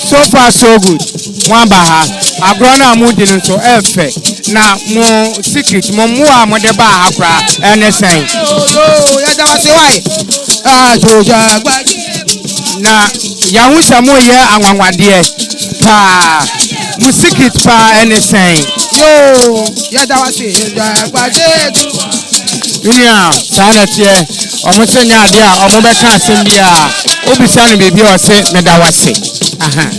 so far so good one baha agro na amudi nso efe na mo secret mo a mo de ba akra enesen ya da wase wai joja gbaji na yahu samo ye anwanwade pa mu secret pa enesen ya da wase gbaji Dunia sanate omo senya ade a omo beka asem bia obisa no bebi o se meda wase aha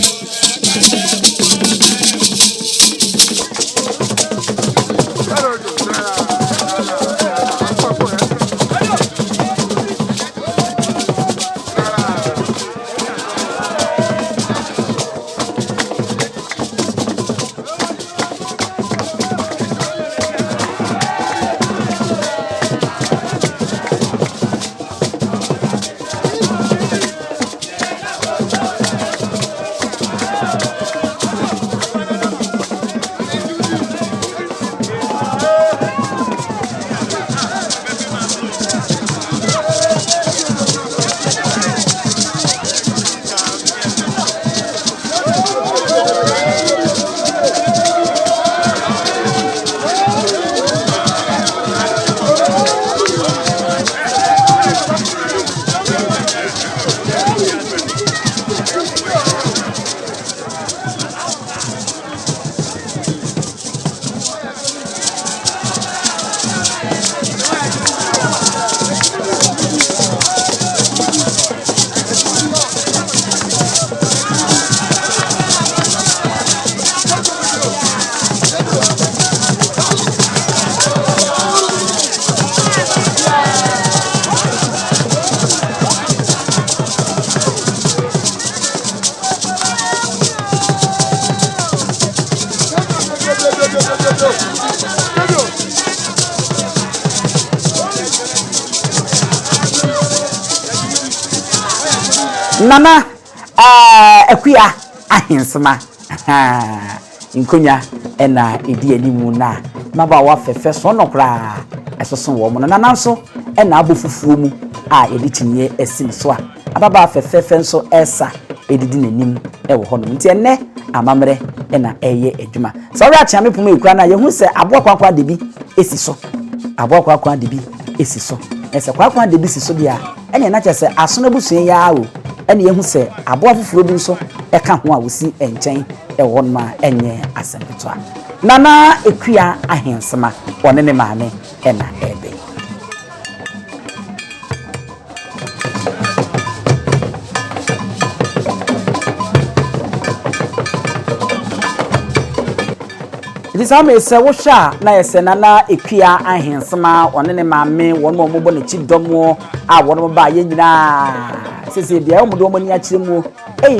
Nana Akua Ahenesima nkonya ena edi animu na maba wa fefe so no kra esoso wo mo na nanso ena abofufuo mu a editinye esim so a ababa fefe nso esa edidi nanim e wo hono nti enne amamre ena eye adwuma so ora tia mepum ekura na ye hu se abo kwakwa de bi esi so abo kwakwa de bi esi so ese kwakwa de bi si so dia ene na chese aso busuen ya o ene ye hu se abo afufuro bi nso eka ho a wosi enchen e won ma enye asempetwa Nana Akua Ahenesima one ne maame ena ebe It is ame se wo hwa na yese Nana Akua Ahenesima one ne maame won mo bo ne chidomo a won mo ba ye nyina sese bia wo mo do mo ni akire mu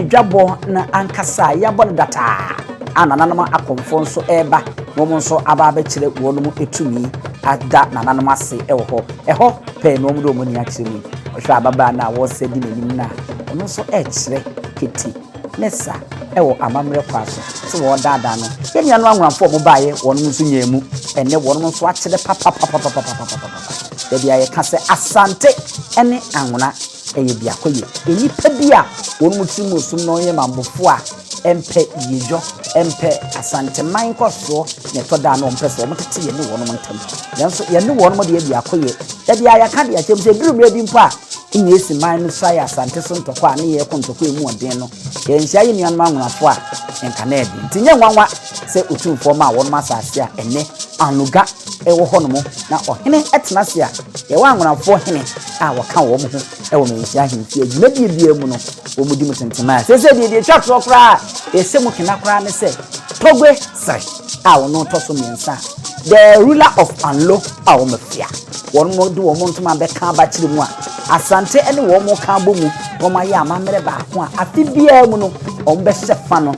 dwabo na ankasa ya bo data anananama akomfo nso eba wo mo nso aba ba kire wo no mu etumi ada nananama ase eho pe no mo do mo ni akire mu ohwa ababa na wo se di nanim na ono nso kire keti nessa ewo amamre kwaso so wo dada no yenya no anwafo mo baaye wo no nso nyemu enne wo no nso akire papa de bia ye ka se Asante ene anwona eye bia koye enipa bia wo no mutimu sum no ye mambofo a empe yejo empe Asante man koso ne toda no mpe so mo tete ye ne wo no ntam yanso ye ne wo no de bia koye de bia ya ka de akem se biru bi mpa inye esi man no sai Asante so ntokwa a ne ye kontokwa emu odin no ye nhia ye nuan ma nwafo a enka na ebi tinye nwanwa se otumfo ma wo no masase a ene anuga ewo ho no mo na ohene etena se a ye wa nwafo hene a waka wo mo ho ewo me nhia hemfi adwuma bia mu no wo mudi mutentema sese de twatro kra esemu kena kra ne se togwe sai a wo no toso mensa the ruler of Anlo a wo mafia wo no do wo mo ntoma be ka ba kire mu a Asante ene wo mo ka bomu wo ma ya amamre ba ko a afi bia mu no wo be hyefa no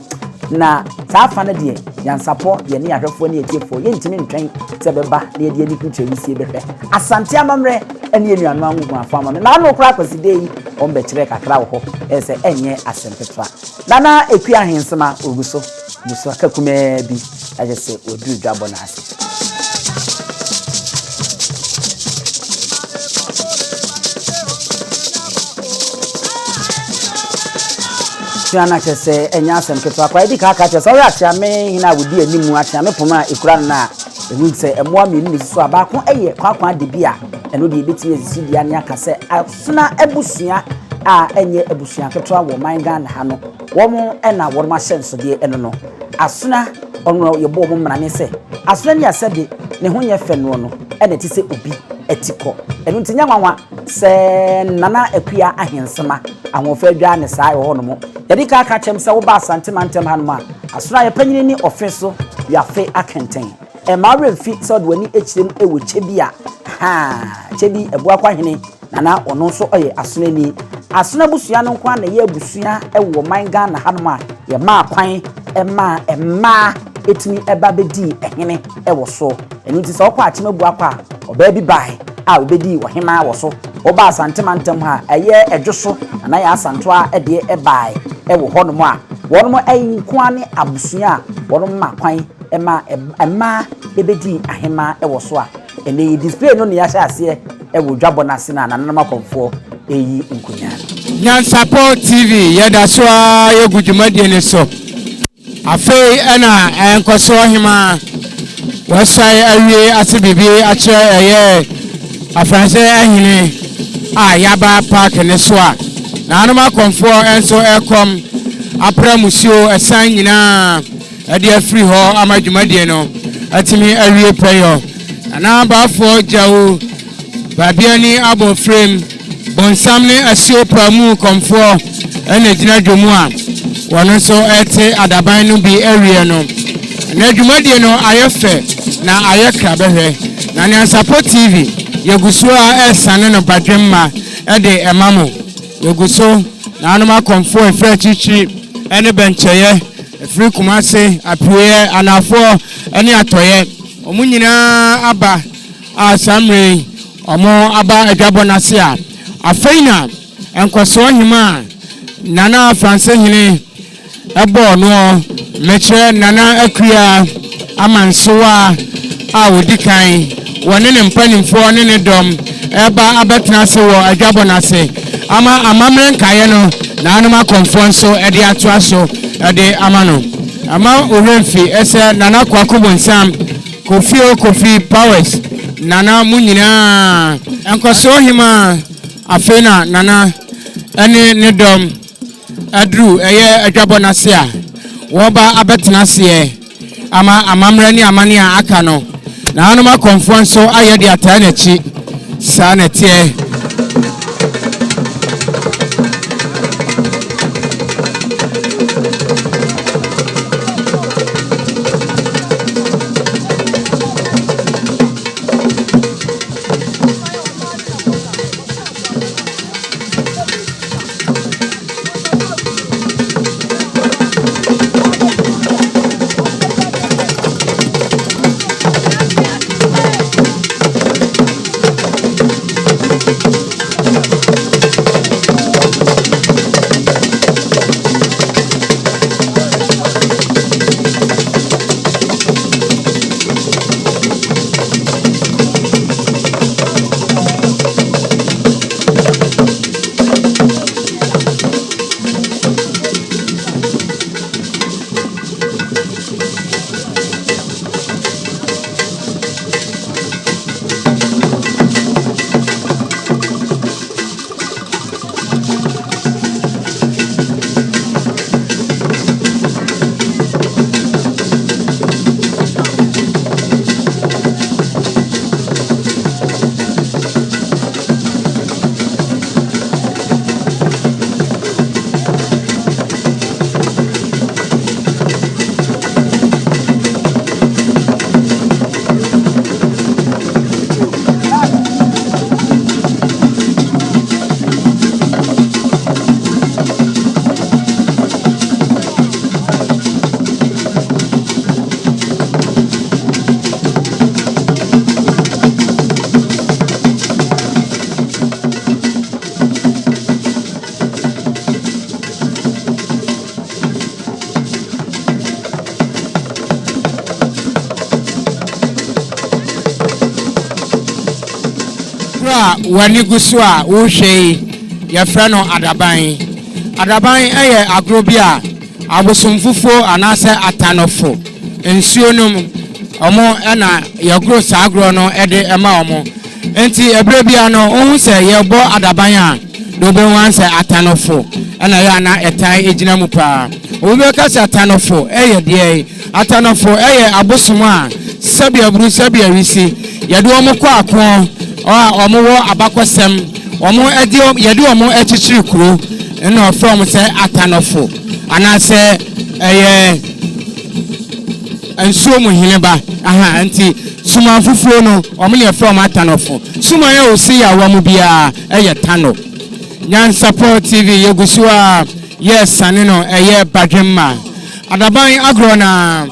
na saa fa na de yansapo ye ne ahwefo ne etiefo ye ntimi ntwen se beba na ye de ni kutwe wisie behwe Asante amamre ene enuanu anwu afa ma na no kra kwasi de yi wo be kire kakra wo ho ese enye asempetwa Nana Akua Ahenesima oguso buso akakume bi ajese odu dwabo na ase Tiana chese enya asempetwa akwa edi ka aka chese ori atia me hina wudi animu atia me poma ekura na ewu se emoa me ni so abako eye kwakwa de bia eno de ebeti ezisi dia ne aka se asuna ebusua a enye ebusua ketwa wo man Ghana ha no wo mo ena wo ma hyenso de eno no asuna ono ye bo mo mra ne se asuna ni asade ne ho ye fe no no ena ti se obi etiko eno ntinya nwanwa se Nana Akua Ahenesima ahofa dwa ne saa ho no mo yedi ka aka chem se wo ba Asante mantem ha no ma asuna ye panyini ni office ya fe akenten e ma refi so de wani echirem ewo chebia chebi ebua kwa hene Nana ono so oye asuna ni asuna busua no kwa na ye busua ewo man Ghana ha no ma ye ma kwan emma etimi eba bedi ehene ewo so eni ti so kwa achime bua kwa oba bi bai a obedi Ohemaa wo so oba Asante mantem ha eye edwoso na ya asanto a ede ebai ewo ho no mo a wono mo ayin kwa ne abusua wono ma kwan emma ebedi Ahema ewo so a ene display no ne ya sha ase ewo dwabo na se na nanama konfo eyi nkunya Nyansapo TV yeda so ye gudwumadie ne so afei ana enkoso Ohemaa wasai awie asibibi ache eye afranse ahine yaba park ne so a na anoma konfo enso ekom apramusio esan nyina ade afri ho amadwumadie no atimi awie prayer na bafo jawo babiani abo frame bonsamne asio pramu konfo ene gina dwomu a wono so ete adaban no bi area no na dwumadie no ayefe na ayekra behwe na Nyansapo TV yeguso a esane no badwemma ede emamo yeguso na anoma konfo efra chichi ene bencheye efri kumase apuye anafo ene atoye omunyina aba asamre omo aba adwabo nase a afeina enkoso Ohemaa nana France hene ebo no meche nana akua amansoa a wodi kan wone ne mpanimfo ne ne dom eba abetena se wo adwabo na se ama amamre nkaye no na anuma konfo nso ede atoa so ede amano ama oremfi ese nana kwakubo nsam kofi powers nana munyina enkoso Ohemaa afena nana ene ne dom adru eye adwabo na se a wo ba abetena se ama amamre ni amane a aka no na anuma konfo nso aye de ata na chi sa na tie wani gusua wo hwei ya frano adaban eye agrobia abosomfufo anase atanofo ensuo num omo na ya gro sa agro no ede ema omo enti ebrebia no ohun se ye bo adaban a do be wan se atanofo na ya na etan ejina mu pa obi ka se atanofo eye de atanofo eye abosom a sabia buru sabia wisi ye do omo kwa akon omo wo abakosem omo edi yedi omo echichiri kuro na from say atanofo anase eye ensuo mu hineba aha anti suma fufuo no omo ne from atanofo suma ye osi ya wa mu bia eye tano nyan support tv yegusua yes sanino eye badwemma adaban agro na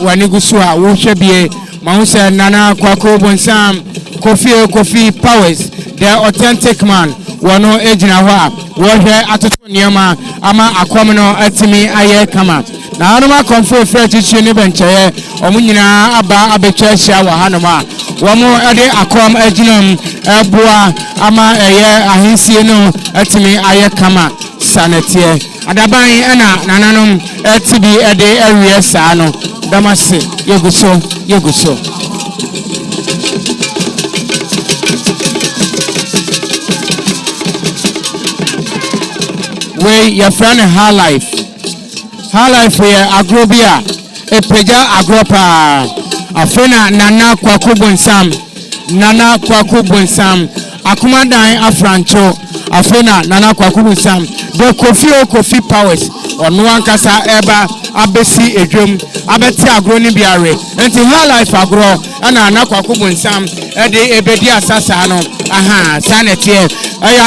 wani gusua wo hwebie ma hu se nana kwako bonsam Kofi Powers, the authentic man. Wano ejina wa wohwe atoto niema ama akwamno atimi aye kama na anuma konfo frechichi ni bencheye omunyina aba abechehia wa hanoma womo ede akwam ejinam ebua ama eye ahensie no atimi aye kama sanetie adaban ena nananom atibi ede ewie saa no damase yeguso we your friend High Life we agrobia epeja agropa afena nana kwaku bonsam akumadan afrancho afena nana kwaku bonsam the Kofi Powers onu ankasa eba abesi edwom abeti agro ni biare enti High Life agro ana nana kwaku bonsam ede ebedi asasa no aha sanetie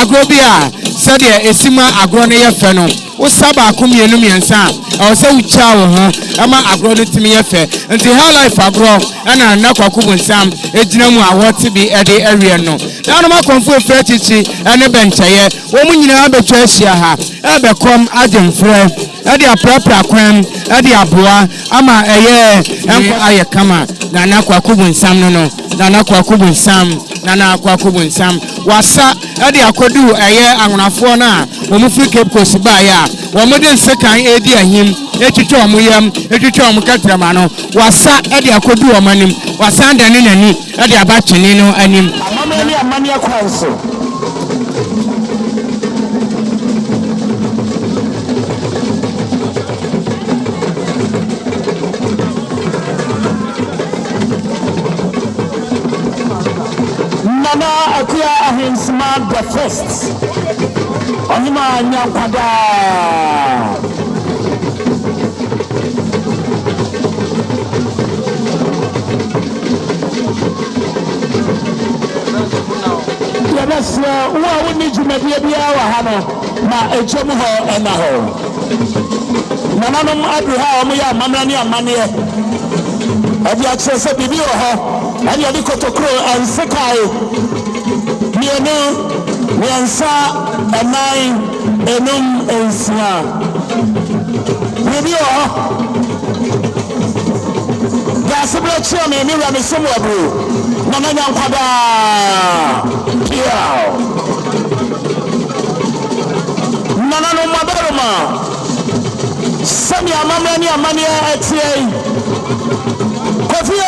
agrobia sɛdeɛ esima agorɔ no yɛ fɛ no wo saba akomienu miɛnsa a ɔwɔ sɛ wokyia wo ho ama agorɔ no tumi yɛ fɛ nti high life agorɔ ɛna na kwakubu nsam egyina mu a wɔte bi ɛde awie no na anoma kɔnfo efra chichi ɛne bɛnkyɛyɛ wɔn mu nyinaa bɛtwa ahyia ha ɛbɛkɔm agyemfrɛ ɛde aprapra kwan ɛde aboa ama ɛyɛ ɛnkɔ ayɛ kama na na kwakubu nsam no na kwakubu nsam wasa ɛde akodu ɛyɛ anwonafoɔ na wɔn firi Cape Coast baayɛ a wɔn de nsekan edi ahim etwitwa wɔn yam etwitwa wɔn katrama no wasa ɛde akodu wɔn anim wasa ndane nani ɛde abatwene no anim amani akwan so Nana Akua Ahenesima the first. Ohemaa nyankwada. Yes, we need to make it na ejom ho ena ho. Nana no adu ha omo ya mamrani amane. Adi akse se bibi ho. Adi adi kotokro ansekai. Mienu miensa enai enum ensia. Bibi ho. Gasibra chia me mi rami somo abru. Nana nyankwada. Nana no mabaroma. Sami amamrani amane etie. Kofi.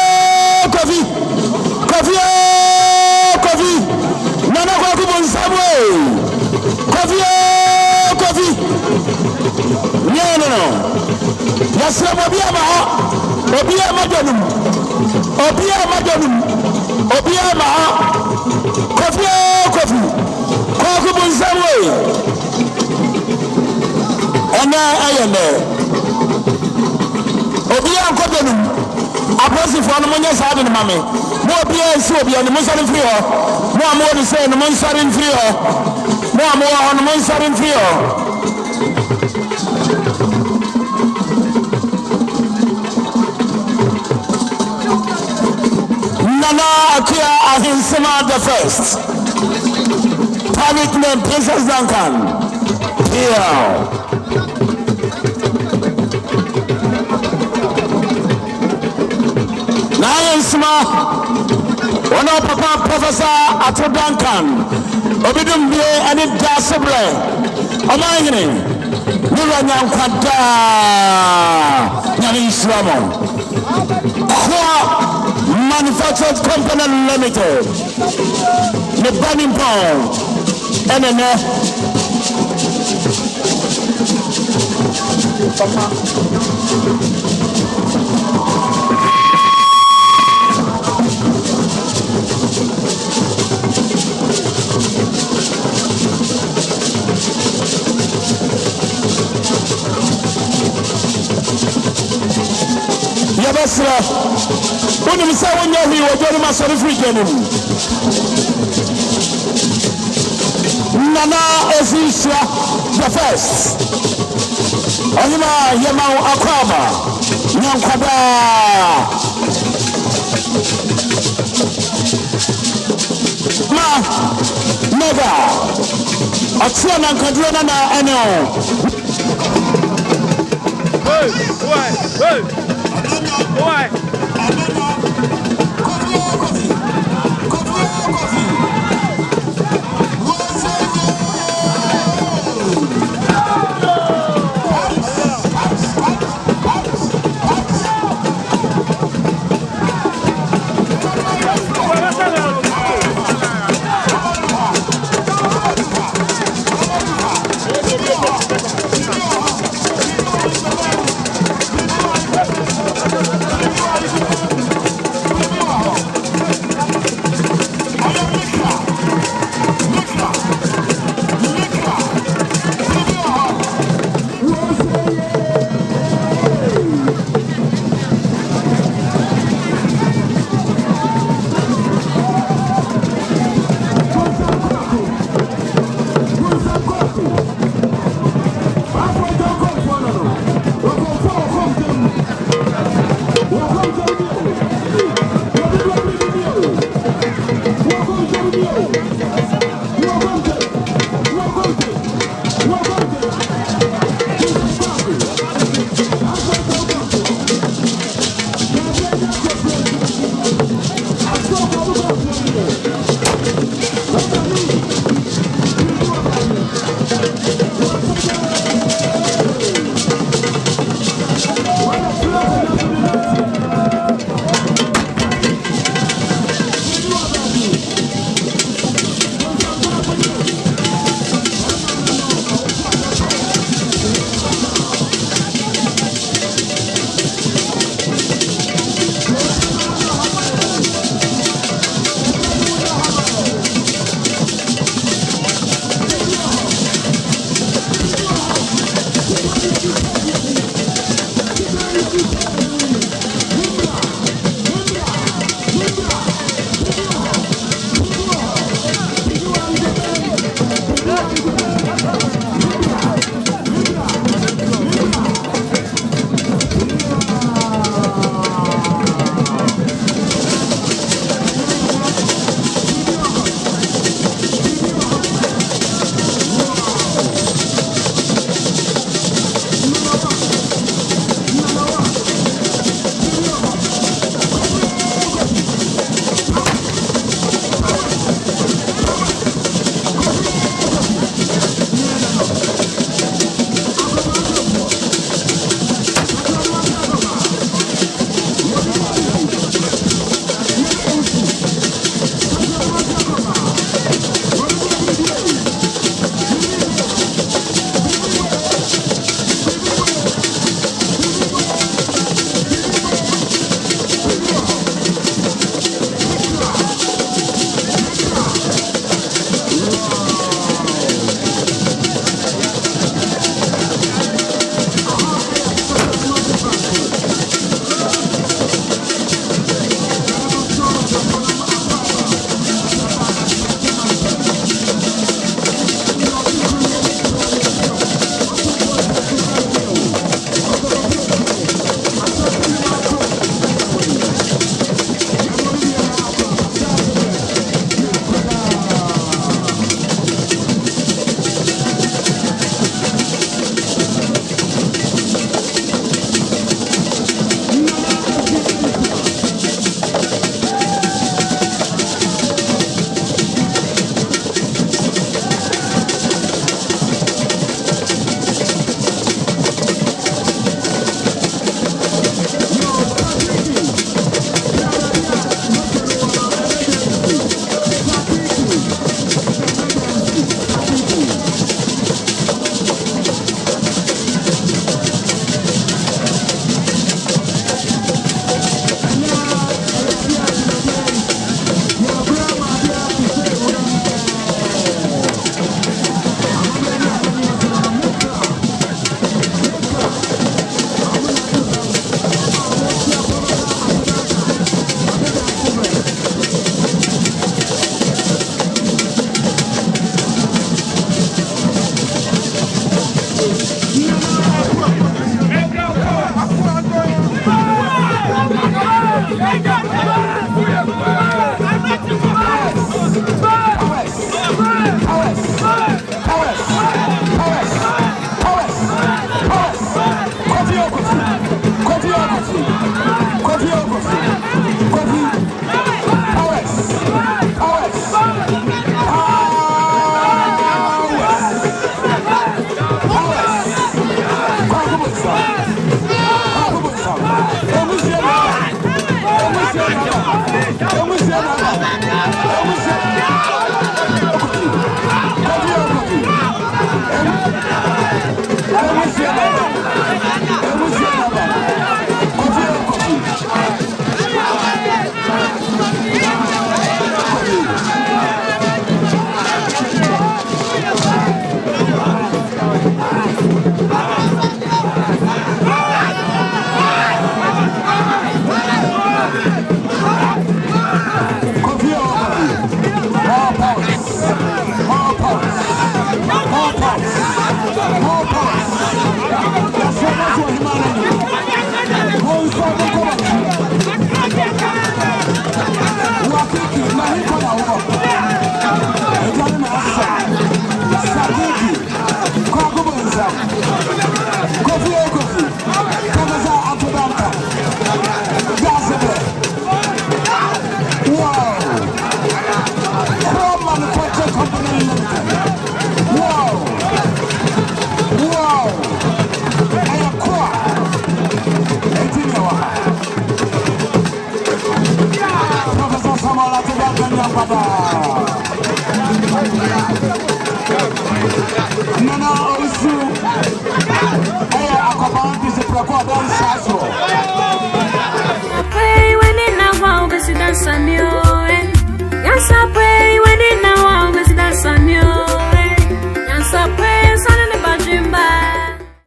Nana kwakubu nsabwe. Kofi. No. Yasra obiama ho. Obiama janum. Obiama ho. Kofi. Kwakubu nsabwe. Ana ayene. Obiama kodenum. Apostle for no money side in mame. Mo bia so bia no monsarin free ho. Mo amo de say no monsarin free ho. Mo amo no monsarin free ho. Nana Akua Ahenesima the first. Public name Princess Duncan. Here. Ahenesima, one of Papa Professor Atu Duncan, Obidum Bie and it Dasabre, Omangini, Nuranyam Kada, Nani Islamon, Akua Manufactured Company Limited, the Burning Pound, and Yabasra, when you say when you're here, you're my sorry free cannon. Nana Esisha the first. Ohemaa Yemau Akua Nyankwada. Ma Mega Atia Nankadrona na eno. Hey.